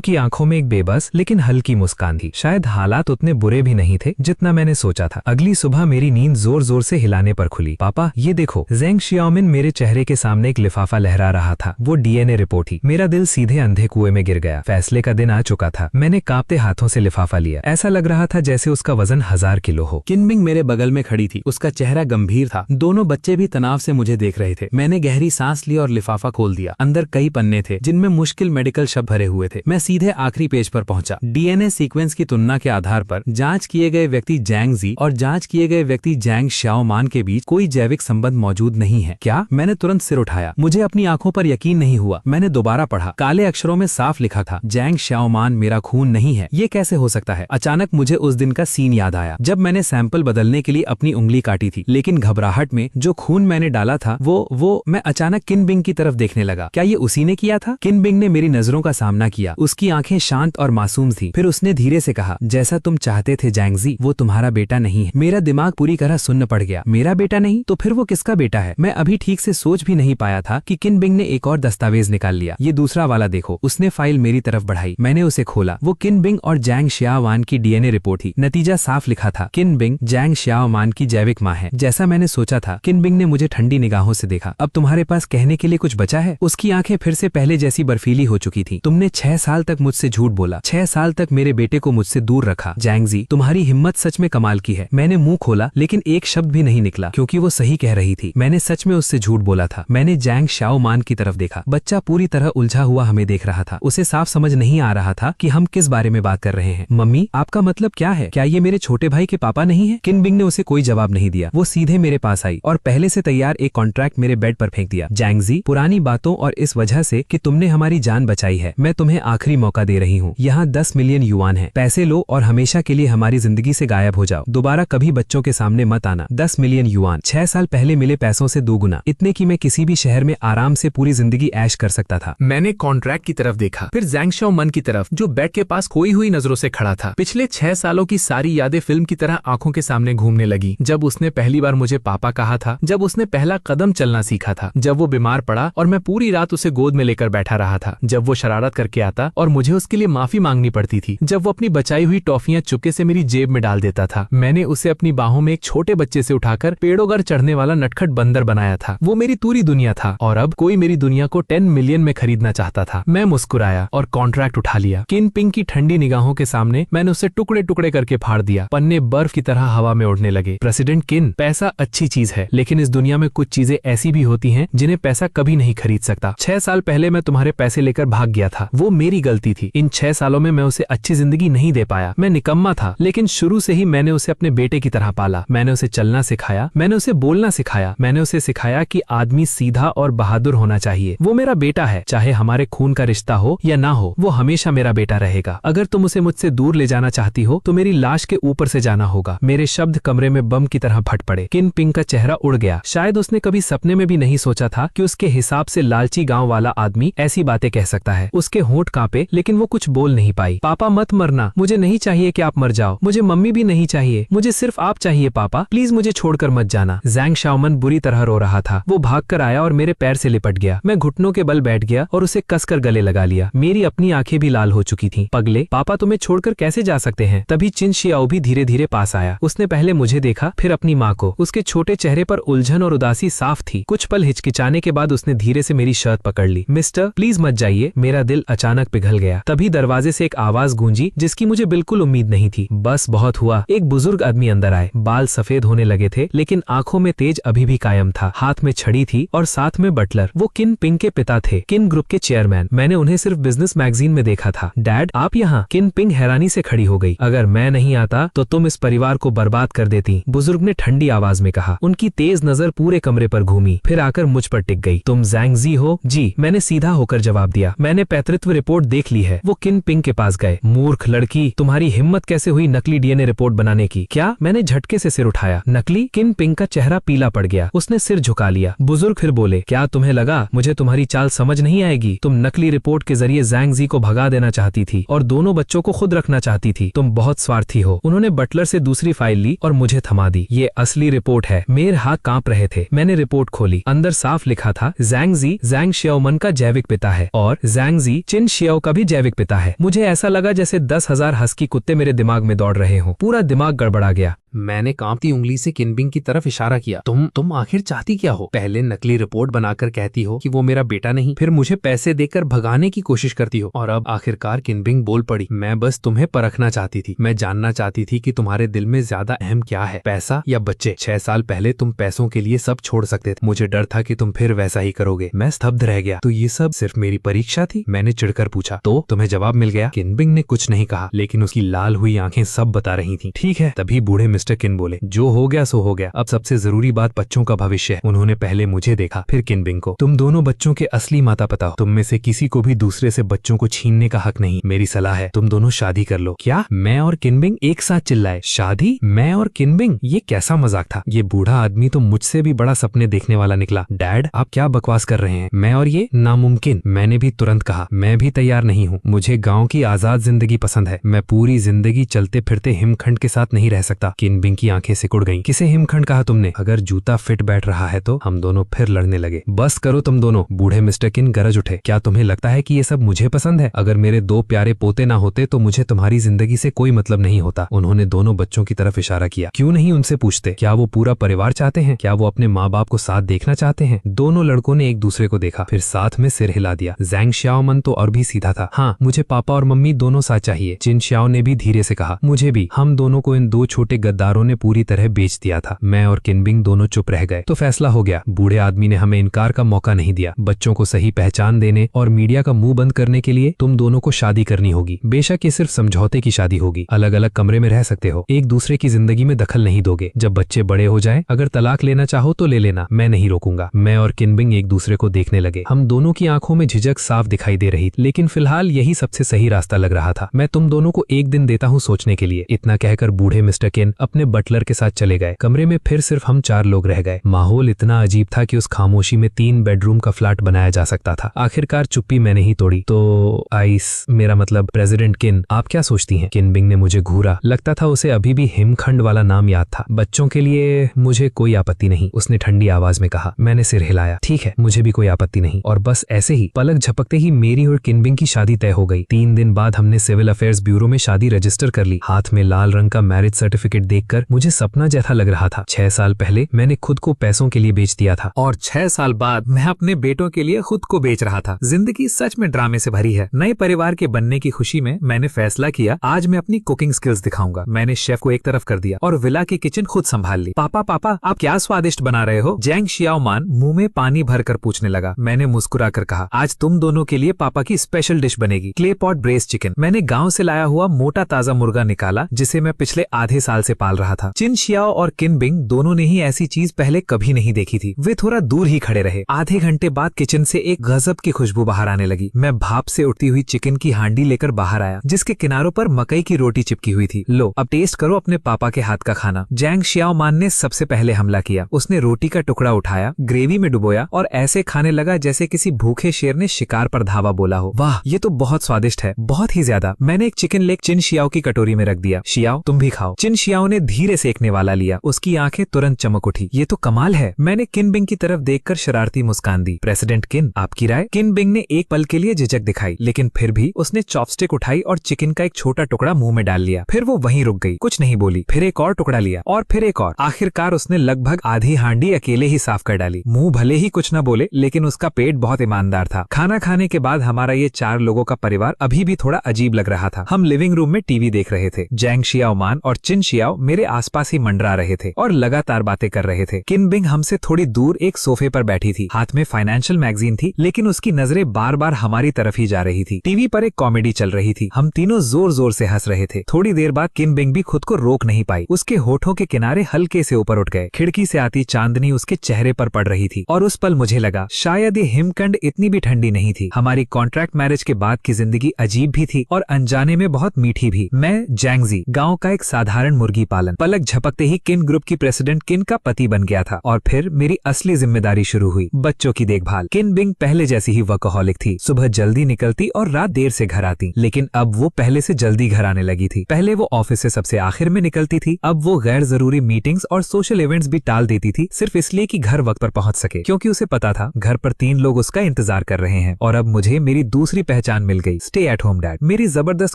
की आंखों में एक बेबस लेकिन हल्की मुस्कान थी। शायद हालात उतने बुरे भी नहीं थे जितना मैंने सोचा था। अगली सुबह मेरी नींद जोर जोर से हिलाने पर खुली। पापा ये देखो। ज़ैंग शाओमिन मेरे चेहरे के सामने एक लिफाफा लहरा रहा था। वो डीएनए रिपोर्ट ही। मेरा दिल सीधे अंधे कुएं में गिर गया। फैसले का दिन आ चुका था। मैंने कांपते हाथों से लिफाफा लिया। ऐसा लग रहा था जैसे उसका वजन 1000 किलो हो। किन बिंग मेरे बगल में खड़ी थी। उसका चेहरा गंभीर था। दोनों बच्चे भी तनाव से मुझे देख रहे थे। मैंने गहरी सांस ली और लिफाफा खोल दिया। अंदर कई पन्ने थे जिनमें मुश्किल मेडिकल शब्द भरे हुए थे। मैं सीधे आखिरी पेज पर पहुंचा। डीएनए सीक्वेंस की तुलना के आधार पर जांच किए गए व्यक्ति ज़ैंगज़ी और जांच किए गए व्यक्ति ज़ैंग शाओमान के बीच कोई जैविक संबंध मौजूद नहीं है। क्या? मैंने तुरंत सिर उठाया। मुझे अपनी आंखों पर यकीन नहीं हुआ। मैंने दोबारा पढ़ा। काले अक्षरों में साफ लिखा था, ज़ैंग शाओमान मेरा खून नहीं है। ये कैसे हो सकता है? अचानक मुझे उस दिन का सीन याद आया जब मैंने सैंपल बदलने के लिए अपनी उंगली काटी थी। लेकिन घबराहट में जो खून मैंने डाला था वो मैं अचानक किन बिंग की तरफ देखने लगा। क्या ये उसी ने किया था? किन बिंग ने मेरी नजरों का सामना किया। उसकी आंखें शांत और मासूम थी। फिर उसने धीरे से कहा, जैसा तुम चाहते थे ज़ैंगज़ी, वो तुम्हारा बेटा नहीं है। मेरा दिमाग पूरी तरह सुन्न पड़ गया। मेरा बेटा नहीं? तो फिर वो किसका बेटा है? मैं अभी ठीक से सोच भी नहीं पाया था कि किन बिंग ने एक और दस्तावेज निकाल लिया। ये दूसरा वाला देखो। उसने फाइल मेरी तरफ बढ़ाई। मैंने उसे खोला। वो किन बिंग और ज़ैंग शाओमान की डीएनए रिपोर्ट थी। नतीजा साफ लिखा था, किन बिंग ज़ैंग शाओमान की जैविक माँ है। जैसा मैंने सोचा था। किन बिंग ने मुझे ठंडी निगाहों से देखा। अब तुम्हारे पास कहने के लिए कुछ बचा है? उसकी आंखें फिर से पहले जैसी बर्फीली हो चुकी थी। तुमने 6 साल तक मुझसे झूठ बोला। 6 साल तक मेरे बेटे को मुझसे दूर रखा। ज़ैंगज़ी, तुम्हारी हिम्मत सच में कमाल की है। मैंने मुंह खोला लेकिन एक शब्द भी नहीं निकला क्योंकि वो सही कह रही थी। मैंने सच में उससे झूठ बोला था। मैंने ज़ैंग शाओमान की तरफ देखा। बच्चा पूरी तरह उलझा हुआ हमें देख रहा था। उसे साफ समझ नहीं आ रहा था कि हम किस बारे में बात कर रहे हैं। मम्मी, आपका मतलब क्या है? क्या ये मेरे छोटे भाई के पापा नहीं है? किन बिंग ने उसे कोई जवाब नहीं दिया। वो सीधे मेरे पास आई और पहले से तैयार एक कॉन्ट्रैक्ट मेरे बेड पर फेंक दिया। ज़ैंगज़ी, पुरानी बातों और इस वजह से कि तुमने हमारी जान बचाई है, मैं तुम्हें आखिरी मौका दे रही हूँ। यहाँ 10 मिलियन युआन है। पैसे लो और हमेशा के लिए हमारी जिंदगी से गायब हो जाओ। दोबारा कभी बच्चों के सामने मत आना। 10 मिलियन युआन, 6 साल पहले मिले पैसों से 2 गुना। इतने की मैं किसी भी शहर में आराम से पूरी जिंदगी ऐश कर सकता था। मैंने कॉन्ट्रैक्ट की तरफ देखा, फिर ज़ैंग शाओमान की तरफ जो बेड के पास खोई हुई नजरों से खड़ा था। पिछले 6 सालों की सारी यादें फिल्म की तरह आंखों के सामने घूमने लगी। जब उसने पहली बार मुझे पापा कहा था, जब उसने पहला कदम चलना सीखा था, जब वो बीमार पड़ा और मैं पूरी रात उसे गोद में लेकर बैठा रहा था, जब वो शरारत करके आता और मुझे उसके लिए माफी मांगनी पड़ती थी, जब वो अपनी बचाई हुई टॉफियां चुपके से मेरी जेब में डाल देता था। मैंने उसे अपनी बाहों में एक छोटे बच्चे से उठाकर पेड़ों पर चढ़ने वाला नटखट बंदर बनाया था। वो मेरी पूरी दुनिया था और अब कोई मेरी दुनिया को 10 मिलियन में खरीदना चाहता था। मैं मुस्कुराया और कॉन्ट्रैक्ट उठा लिया। किन बिंग की ठंडी निगाहों के सामने मैंने उसे टुकड़े टुकड़े करके फाड़ दिया। पन्ने बर्फ की तरह हवा में उड़ने लगे। प्रेसिडेंट किन, पैसा अच्छी चीज है लेकिन इस दुनिया में कुछ चीजें ऐसी भी होती हैं जिन्हें पैसा कभी नहीं खरीद सकता। 6 साल पहले मैं तुम्हारे पैसे लेकर भाग गया था। वो मेरी गलती थी। इन 6 सालों में मैं उसे अच्छी जिंदगी नहीं दे पाया। मैं निकम्मा था लेकिन शुरू से ही मैंने उसे अपने बेटे की तरह पाला। मैंने उसे चलना सिखाया, मैंने उसे बोलना सिखाया, मैंने उसे सिखाया कि आदमी सीधा और बहादुर होना चाहिए। वो मेरा बेटा है, चाहे हमारे खून का रिश्ता हो या ना हो, वो हमेशा मेरा बेटा रहेगा। अगर तुम उसे मुझसे दूर ले जाना चाहती हो तो मेरी लाश के ऊपर से जाना होगा। मेरे शब्द कमरे में बम की तरह फट पड़े। किन बिंग का चेहरा उड़ गया। शायद उसने कभी सपने में भी नहीं सोचा था कि उसके हिसाब से लालची गांव वाला आदमी ऐसी बातें कह सकता है। उसके होंठ कांपे लेकिन वो कुछ बोल नहीं पाई। पापा मत मरना, मुझे नहीं चाहिए कि आप मर जाओ। मुझे मम्मी भी नहीं चाहिए, मुझे सिर्फ आप चाहिए पापा, प्लीज मुझे छोड़कर मत जाना। ज़ैंग शाओमान बुरी तरह रो रहा था। वो भागकर आया और मेरे पैर से लिपट गया। मैं घुटनों के बल बैठ गया और उसे कसकर गले लगा लिया। मेरी अपनी आंखें भी लाल हो चुकी थीं। पगले, पापा तुम्हें छोड़कर कैसे जा सकते हैं? तभी चिन शियाओ भी धीरे धीरे पास आया। उसने पहले मुझे देखा, फिर अपनी माँ को। उसके छोटे चेहरे पर उलझन और उदासी साफ थी। कुछ पल हिचकिचाने के बाद उसने धीरे से मेरी शर्ट पकड़ ली। मिस्टर, प्लीज मत जाइए। मेरा दिल अचानक पिघल गया। तभी दरवाजे से एक आवाज गूंजी जिसकी मुझे बिल्कुल उम्मीद नहीं थी। बस बहुत हुआ। एक बुजुर्ग आदमी अंदर आए। बाल सफेद होने लगे थे लेकिन आंखों में तेज अभी भी कायम था। हाथ में छड़ी थी और साथ में बटलर। वो किन बिंग के पिता थे, किन ग्रुप के चेयरमैन। मैंने उन्हें सिर्फ बिजनेस मैगजीन में देखा था। डैड, आप यहाँ? किन बिंग हैरानी से खड़ी हो गई। अगर मैं नहीं आता तो तुम इस परिवार को बर्बाद कर देती, बुजुर्ग ने ठंडी आवाज में कहा। उनकी तेज नजर पूरे कमरे पर घूमी, फिर आकर मुझ पर टिक गई। तुम जैंग जी हो? जी, मैंने सीधा होकर जवाब दिया। मैंने पैतृत्व रिपोर्ट देख ली है। वो किन पिंग के पास गए। मूर्ख लड़की, तुम्हारी हिम्मत कैसे हुई नकली डीएनए रिपोर्ट बनाने की? क्या? मैंने झटके से सिर उठाया। नकली? किन पिंग का चेहरा पीला पड़ गया। उसने सिर झुका लिया। बुजुर्ग फिर बोले, क्या तुम्हें लगा मुझे तुम्हारी चाल समझ नहीं आएगी? तुम नकली रिपोर्ट के जरिए जैंग जी को भगा देना चाहती थी और दोनों बच्चों को खुद रखना चाहती थी। तुम बहुत स्वार्थी हो। उन्होंने बटलर से दूसरी फाइल ली और मुझे थमा दी। ये असली रिपोर्ट है। मेरे हाथ कांप रहे थे। मैंने रिपोर्ट खोली। अंदर साफ लिखा था, जैंग जी जैंग शियाओमन का जैविक पिता है और जैंग जी चिन शियाओ का भी जैविक पिता है। मुझे ऐसा लगा जैसे 10,000 हस्की कुत्ते मेरे दिमाग में दौड़ रहे हों। पूरा दिमाग गड़बड़ा गया। मैंने कांपती उंगली से किनबिंग की तरफ इशारा किया। तुम आखिर चाहती क्या हो? पहले नकली रिपोर्ट बनाकर कहती हो कि वो मेरा बेटा नहीं, फिर मुझे पैसे देकर भगाने की कोशिश करती हो, और अब आखिरकार किनबिंग बोल पड़ी, मैं बस तुम्हें परखना चाहती थी। मैं जानना चाहती थी कि तुम्हारे दिल में ज्यादा अहम क्या है, पैसा या बच्चे? 6 साल पहले तुम पैसों के लिए सब छोड़ सकते थे। मुझे डर था कि तुम फिर वैसा ही करोगे। मैं स्तब्ध रह गया। तो ये सब सिर्फ मेरी परीक्षा थी? मैंने चिढ़कर पूछा। तो तुम्हें जवाब मिल गया? किनबिंग ने कुछ नहीं कहा, लेकिन उसकी लाल हुई आंखें सब बता रही थी। ठीक है। तभी बूढ़े मिस्टर किन बोले, जो हो गया सो हो गया। अब सबसे जरूरी बात बच्चों का भविष्य है। उन्होंने पहले मुझे देखा, फिर किनबिंग को। तुम दोनों बच्चों के असली माता पिता हो। तुम में से किसी को भी दूसरे से बच्चों को छीनने का हक नहीं। मेरी सलाह है तुम दोनों शादी कर लो। क्या? मैं और किनबिंग एक साथ चिल्लाए। शादी? मैं और किनबिंग? ये कैसा मजाक था? ये बूढ़ा आदमी तो मुझसे भी बड़ा सपने देखने वाला निकला। डैड, आप क्या बकवास कर रहे हैं? मैं और ये? नामुमकिन। मैंने भी तुरंत कहा, मैं भी तैयार नहीं हूँ। मुझे गाँव की आजाद जिंदगी पसंद है। मैं पूरी जिंदगी चलते फिरते हिमखंड के साथ नहीं रह सकता। किनबिंग की आंखें सिकुड़ गईं। किसे हिमखंड कहा तुमने? अगर जूता फिट बैठ रहा है तो। हम दोनों फिर लड़ने लगे। बस करो तुम दोनों, बूढ़े मिस्टर किन गरज उठे। क्या तुम्हें लगता है कि ये सब मुझे पसंद है? अगर मेरे 2 प्यारे पोते ना होते तो मुझे तुम्हारी जिंदगी से कोई मतलब नहीं होता। उन्होंने दोनों बच्चों की तरफ इशारा किया। क्यों नहीं उनसे पूछते? क्या वो पूरा परिवार चाहते हैं? क्या वो अपने माँ बाप को साथ देखना चाहते हैं? दोनों लड़कों ने एक दूसरे को देखा, फिर साथ में सिर हिला दिया। जैंग शियाओमन तो और भी सीधा था। हाँ, मुझे पापा और मम्मी दोनों साथ चाहिए। चिन शियाओ ने भी धीरे से कहा, मुझे भी। हम दोनों को इन 2 छोटे गद्दारों ने पूरी तरह बेच दिया था। मैं और किनबिंग दोनों चुप रह गए। तो फैसला हो गया। बूढ़े आदमी ने हमें इनकार का मौका नहीं दिया। बच्चों को सही पहचान देने और मीडिया का मुंह बंद करने के लिए तुम दोनों को शादी करनी होगी। बेशक ये सिर्फ समझौते की शादी होगी। अलग अलग कमरे में रह सकते हो। एक दूसरे की जिंदगी में दखल नहीं दोगे। जब बच्चे बड़े हो जाएं, अगर तलाक लेना चाहो तो ले लेना, मैं नहीं रोकूंगा। मैं और किनबिंग एक दूसरे को देखने लगे। हम दोनों की आंखों में झिझक साफ दिखाई दे रही, लेकिन फिलहाल यही सबसे सही रास्ता लग रहा था। मैं तुम दोनों को एक दिन देता हूँ सोचने के लिए। इतना कहकर बूढ़े मिस्टर किन अपने बटलर के साथ चले गए। कमरे में फिर सिर्फ हम 4 लोग रह गए। माहौल इतना अजीब था कि उस खामोशी में 3 बेडरूम का फ्लैट बनाया जा सकता था। आखिरकार चुप्पी मैंने ही तोड़ी। तो आइस, मेरा मतलब प्रेसिडेंट किन, आप क्या सोचती हैं? किनबिंग ने मुझे घूरा। लगता था उसे अभी भी हिमखंड वाला नाम याद था। बच्चों के लिए मुझे कोई आपत्ति नहीं, उसने ठंडी आवाज में कहा। मैंने सिर हिलाया। ठीक है, मुझे भी कोई आपत्ति नहीं। और बस ऐसे ही पलक झपकते ही मेरी और किनबिंग की शादी तय हो गई। 3 दिन बाद हमने सिविल अफेयर्स ब्यूरो में शादी रजिस्टर कर ली। हाथ में लाल रंग का मैरिज सर्टिफिकेट देखकर मुझे सपना जैसा लग रहा था। 6 साल पहले मैंने खुद को पैसों के लिए बेच दिया था, और 6 साल बाद मैं अपने बेटों के लिए खुद को बेच रहा था। जिंदगी सच में ड्रामे से भरी है। नए परिवार के बनने की खुशी में मैंने फैसला किया, आज मैं अपनी कुकिंग स्किल्स दिखाऊंगा। मैंने शेफ को एक तरफ कर दिया और विला की किचन खुद संभाल ली। पापा पापा, आप क्या स्वादिष्ट बना रहे हो? जैंग शियाओमान मुंह में पानी भरकर पूछने लगा। मैंने मुस्कुराकर कहा, आज तुम दोनों के लिए पापा की स्पेशल डिश बनेगी, क्ले पॉट ब्रेस चिकन। मैंने गाँव से लाया हुआ मोटा ताजा मुर्गा निकाला, जिसे मैं पिछले आधे साल से पाल रहा था। चिन शियाओ और किनबिंग दोनों ने ही ऐसी चीज पहले कभी नहीं देखी थी। वे थोड़ा दूर ही खड़े रहे। आधे घंटे बाद किचन से एक गजब की खुशबू बाहर आने लगी। मैं भाप से उठती हुई चिकन की हांडी लेकर बाहर आया, जिसके किनारों पर मकई की रोटी चिपकी हुई थी। लो, अब टेस्ट करो अपने पापा के हाथ का खाना। जैंग शियाओमान ने सबसे पहले हमला किया। उसने रोटी का टुकड़ा उठाया, ग्रेवी में डुबोया और ऐसे खाने लगा जैसे किसी भूखे शेर ने शिकार पर धावा बोला हो। वाह, ये तो बहुत स्वादिष्ट है, बहुत ही ज्यादा। मैंने एक चिकन लेग चिन शियाओ की कटोरी में रख दिया। शियाओ, तुम भी खाओ। चिन शियाओ ने धीरे से एक निवाला लिया। उसकी आंखें तुरंत चमक उठी। ये तो कमाल है। मैंने किनबिंग की तरफ देखकर शरारती मुस्कान दी। प्रेसिडेंट किन, आपकी राय? किनबिंग ने एक पल के लिए झिझक दिखाई, लेकिन फिर भी उसने चॉपस्टिक उठाई और चिकन का एक छोटा टुकड़ा मुंह में डाल लिया। फिर वो वहीं रुक गई, कुछ नहीं बोली। फिर एक और टुकड़ा लिया और फिर एक और। आखिरकार उसने लगभग आधी हांडी अकेले ही साफ कर डाली। मुंह भले ही कुछ न बोले, लेकिन उसका पेट बहुत ईमानदार था। खाना खाने के बाद हमारा ये 4 लोगों का परिवार अभी भी थोड़ा अजीब लग रहा था। हम लिविंग रूम में टीवी देख रहे थे। जैंग शियाओमान और चिन शियाओ मेरे आसपास ही मंडरा रहे थे और लगातार बातें कर रहे थे। किन बिंग हमसे थोड़ी दूर एक सोफे पर बैठी थी, हाथ में फाइनेंशियल मैगजीन थी, लेकिन उसकी नजरें बार बार हमारी तरफ ही जा रही थी। टीवी पर एक कॉमेडी चल रही थी, हम तीनों जोर जोर से हंस रहे थे। थोड़ी देर बाद किन बिंग भी खुद को रोक नहीं पाई, उसके होठों के किनारे हल्के से ऊपर उठ गए। खिड़की से आती चांदनी उसके चेहरे पर पड़ रही थी और उस पल मुझे लगा शायद ये हिमकंड इतनी भी ठंडी नहीं थी। हमारी कॉन्ट्रैक्ट मैरिज के बाद की जिंदगी अजीब भी थी और अनजाने में बहुत मीठी भी। मैं जैंगजी, गांव का एक साधारण मुर्गी पालन। पलक झपकते ही किन ग्रुप की प्रेसिडेंट किन का पति बन गया था और फिर मेरी असली जिम्मेदारी शुरू हुई, बच्चों की देखभाल। किन बिंग पहले जैसी ही वर्कहॉलिक थी, सुबह जल्दी निकलती और रात देर से घर आती, लेकिन अब वो पहले से जल्दी घर आने लगी थी। पहले वो ऑफिस से सबसे आखिर में निकलती थी, अब वो गैर जरूरी मीटिंग्स और सोशल इवेंट्स भी टाल देती थी, सिर्फ इसलिए कि घर वक्त पर पहुंच सके, क्योंकि उसे पता था घर पर 3 लोग उसका इंतजार कर रहे हैं। और अब मुझे मेरी दूसरी पहचान मिल गई, स्टे एट होम डैड। मेरी जबरदस्त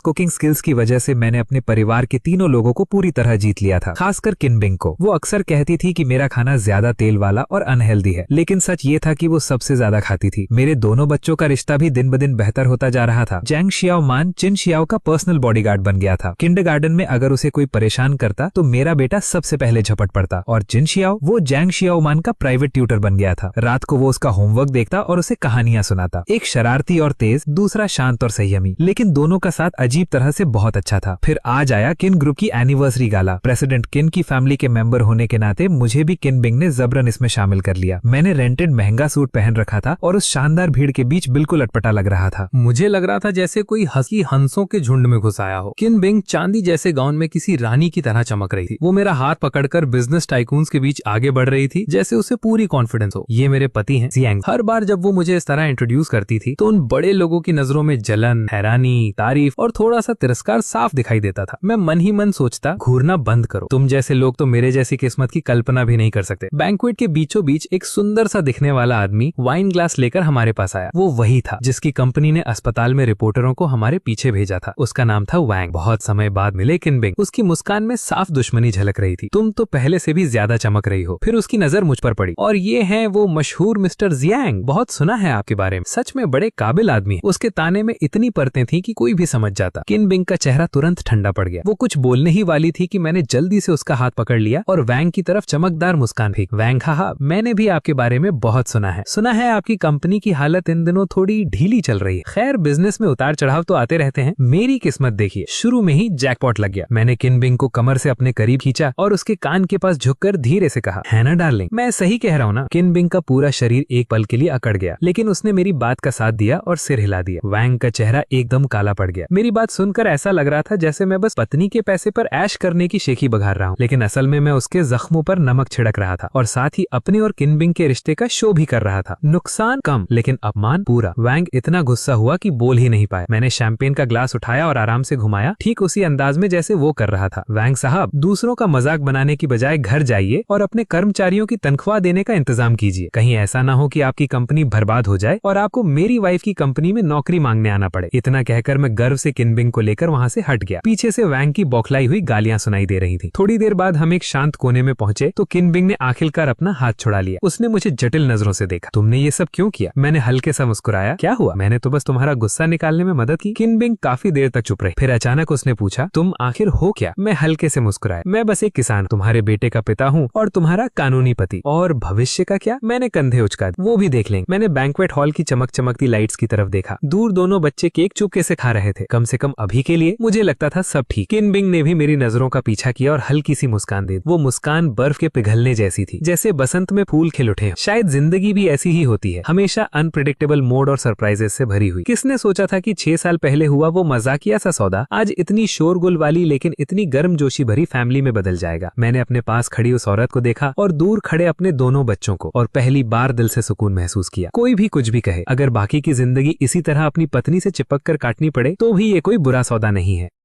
कुकिंग स्किल्स की वजह से मैंने अपने परिवार के तीनों लोगों को पूरी तरह जीत लिया था, खासकर किन बिंग को। वो अक्सर कहती थी कि मेरा खाना ज्यादा तेल वाला और अनहेल्दी है, लेकिन सच ये था कि वो सबसे ज्यादा खाती थी। मेरे दोनों बच्चों का रिश्ता भी दिन ब दिन बेहतर होता जा रहा था। जैंग शियाओ मान चिन शियाओ का पर्सनल बॉडीगार्ड बन गया था। किंडरगार्टन में अगर उसे कोई परेशान करता तो मेरा बेटा सबसे पहले झपट पड़ता, और चिन शियाओ वो जैंग शियाओ मान का प्राइवेट ट्यूटर बन गया था। रात को वो उसका होमवर्क देखता और उसे कहानियां सुनाता। एक शरारती और तेज, दूसरा शांत और संयमी, लेकिन दोनों का साथ अजीब तरह से बहुत अच्छा था। फिर आज आया किन ग्रुप की एनिवर्सरी गाला। प्रेसिडेंट किन की फैमिली के मेंबर होने के नाते मुझे भी किन बिंग ने जबरन इसमें शामिल कर लिया। मैंने रेंटेड महंगा सूट पहन रखा था और उस शानदार भीड़ के बीच बिल्कुल अटपटा लग रहा था। मुझे लग रहा था जैसे कोई हंसी हंसों के झुंड में घुस आया हो। किन बिंग चांदी जैसे गाउन में किसी रानी की तरह चमक रही थी। वो मेरा हाथ पकड़कर बिजनेस टाइकून्स के बीच आगे बढ़ रही थी, जैसे उसे पूरी कॉन्फिडेंस हो। ये मेरे पति हैं, जियांग। हर बार जब वो मुझे इस तरह इंट्रोड्यूस करती थी तो उन बड़े लोगों की नजरों में जलन, हैरानी, तारीफ और थोड़ा सा तिरस्कार साफ दिखाई देता था। मैं मन ही मन सोचता, घूरना बंद करो, तुम जैसे लोग तो मेरे जैसी किस्मत की कल्पना भी नहीं कर सकते। बैंक्वेट के बीचों बीच एक सुंदर सा दिखने वाला आदमी वाइन ग्लास लेकर हमारे पास आया। वो वही था जिसकी कंपनी ने अस्पताल में रिपोर्टरों को हमारे पीछे भेजा था। उसका नाम था वैंग। बहुत समय बाद मिले किन बिंग। उसकी मुस्कान में साफ दुश्मनी झलक रही थी। तुम तो पहले से भी ज्यादा चमक रही हो। फिर उसकी नजर मुझ पर पड़ी, और ये हैं वो मशहूर मिस्टर जियांग। बहुत सुना है आपके बारे में, सच में बड़े काबिल आदमी है। उसके ताने में इतनी परतें थी कि कोई भी समझ जाता। किन बिंग का चेहरा तुरंत ठंडा पड़ गया। वो कुछ बोलने ही वाली थी कि मैंने जल्दी से उसका हाथ पकड़ लिया और वैंग की तरफ चमकदार मुस्कान फेंक। वैंग, हाँ, मैंने भी आपके बारे में बहुत सुना है। सुना है आपकी कंपनी की हालत इन दिनों थोड़ी ढीली चल रही है। खैर, बिजनेस में उतार चढ़ाव तो आते रहते हैं। मेरी किस्मत देखिए, शुरू में ही जैकपॉट लग गया। मैंने किन बिंग को कमर से अपने करीब खींचा और उसके कान के पास झुककर धीरे से कहा, है ना डार्लिंग, मैं सही कह रहा हूँ ना। किन बिंग का पूरा शरीर एक पल के लिए अकड़ गया, लेकिन उसने मेरी बात का साथ दिया और सिर हिला दिया। वैंग का चेहरा एकदम काला पड़ गया। मेरी बात सुनकर ऐसा लग रहा था जैसे मैं बस पत्नी के पैसे पर ऐश करने की शेखी बघार रहा हूँ, लेकिन असल में मैं उसके जख्मों पर नमक छिड़क रहा था और साथ ही अपने और किन बिंग के रिश्ते का शो भी कर रहा था। नुकसान कम, लेकिन अपमान पूरा। वैंग इतना गुस्सा हुआ कि बोल ही नहीं पाया। मैंने शैंपेन का ग्लास उठाया और आराम से घुमाया, ठीक उसी अंदाज में जैसे वो कर रहा था। वैंग साहब, दूसरों का मजाक बनाने की बजाय घर जाइए और अपने कर्मचारियों की तनख्वाह देने का इंतजाम कीजिए। कहीं ऐसा ना हो कि आपकी कंपनी बर्बाद हो जाए और आपको मेरी वाइफ की कंपनी में नौकरी मांगने आना पड़े। इतना कहकर मैं गर्व से किन बिंग को लेकर वहाँ से हट गया। पीछे से वैंग की बौखलाई हुई गालियां सुनाई दे रही थी। थोड़ी देर बाद हम एक शांत कोने में पहुंचे तो किन बिंग ने आखिरकार अपना हाथ छुड़ा लिया। उसने मुझे जटिल नजरों से देखा। तुमने ये सब क्यों किया? मैंने हल्के सा मुस्कुराया। क्या हुआ? मैंने तो बस तुम्हारा गुस्सा निकालने में मदद की। किन बिंग काफी देर तक चुप रहे। फिर अचानक उसने पूछा, तुम आखिर हो क्या? मैं हल्के से मुस्कुराया। मैं बस एक किसान, तुम्हारे बेटे का पिता हूँ और तुम्हारा कानूनी पति। और भविष्य का क्या? मैंने कंधे उचका दिए। वो भी देख लेंगे। मैंने बैंक्वेट हॉल की चमकती लाइट्स की तरफ देखा। दूर दोनों बच्चे केक चुपके से खा रहे थे। कम से कम अभी के लिए मुझे लगता था सब ठीक। किन बिंग ने भी मेरी नजरों का पीछा किया और हल्की सी मुस्कान दी। वो मुस्कान बर्फ के पिघलने जैसी थी, जैसे बसंत में फूल खिल उठे। शायद जिंदगी भी ऐसी ही होती है, हमेशा अनप्रेडिक्टेबल मोड और सरप्राइजेस से भरी हुई। किसने सोचा था कि 6 साल पहले हुआ वो मजाकिया सा सौदा आज इतनी शोरगुल वाली लेकिन इतनी गर्मजोशी भरी फैमिली में बदल जाएगा। मैंने अपने पास खड़ी उस औरत को देखा और दूर खड़े अपने दोनों बच्चों को, और पहली बार दिल से सुकून महसूस किया। कोई भी कुछ भी कहे, अगर बाकी की जिंदगी इसी तरह अपनी पत्नी से चिपक कर काटनी पड़े तो भी ये कोई बुरा सौदा नहीं है।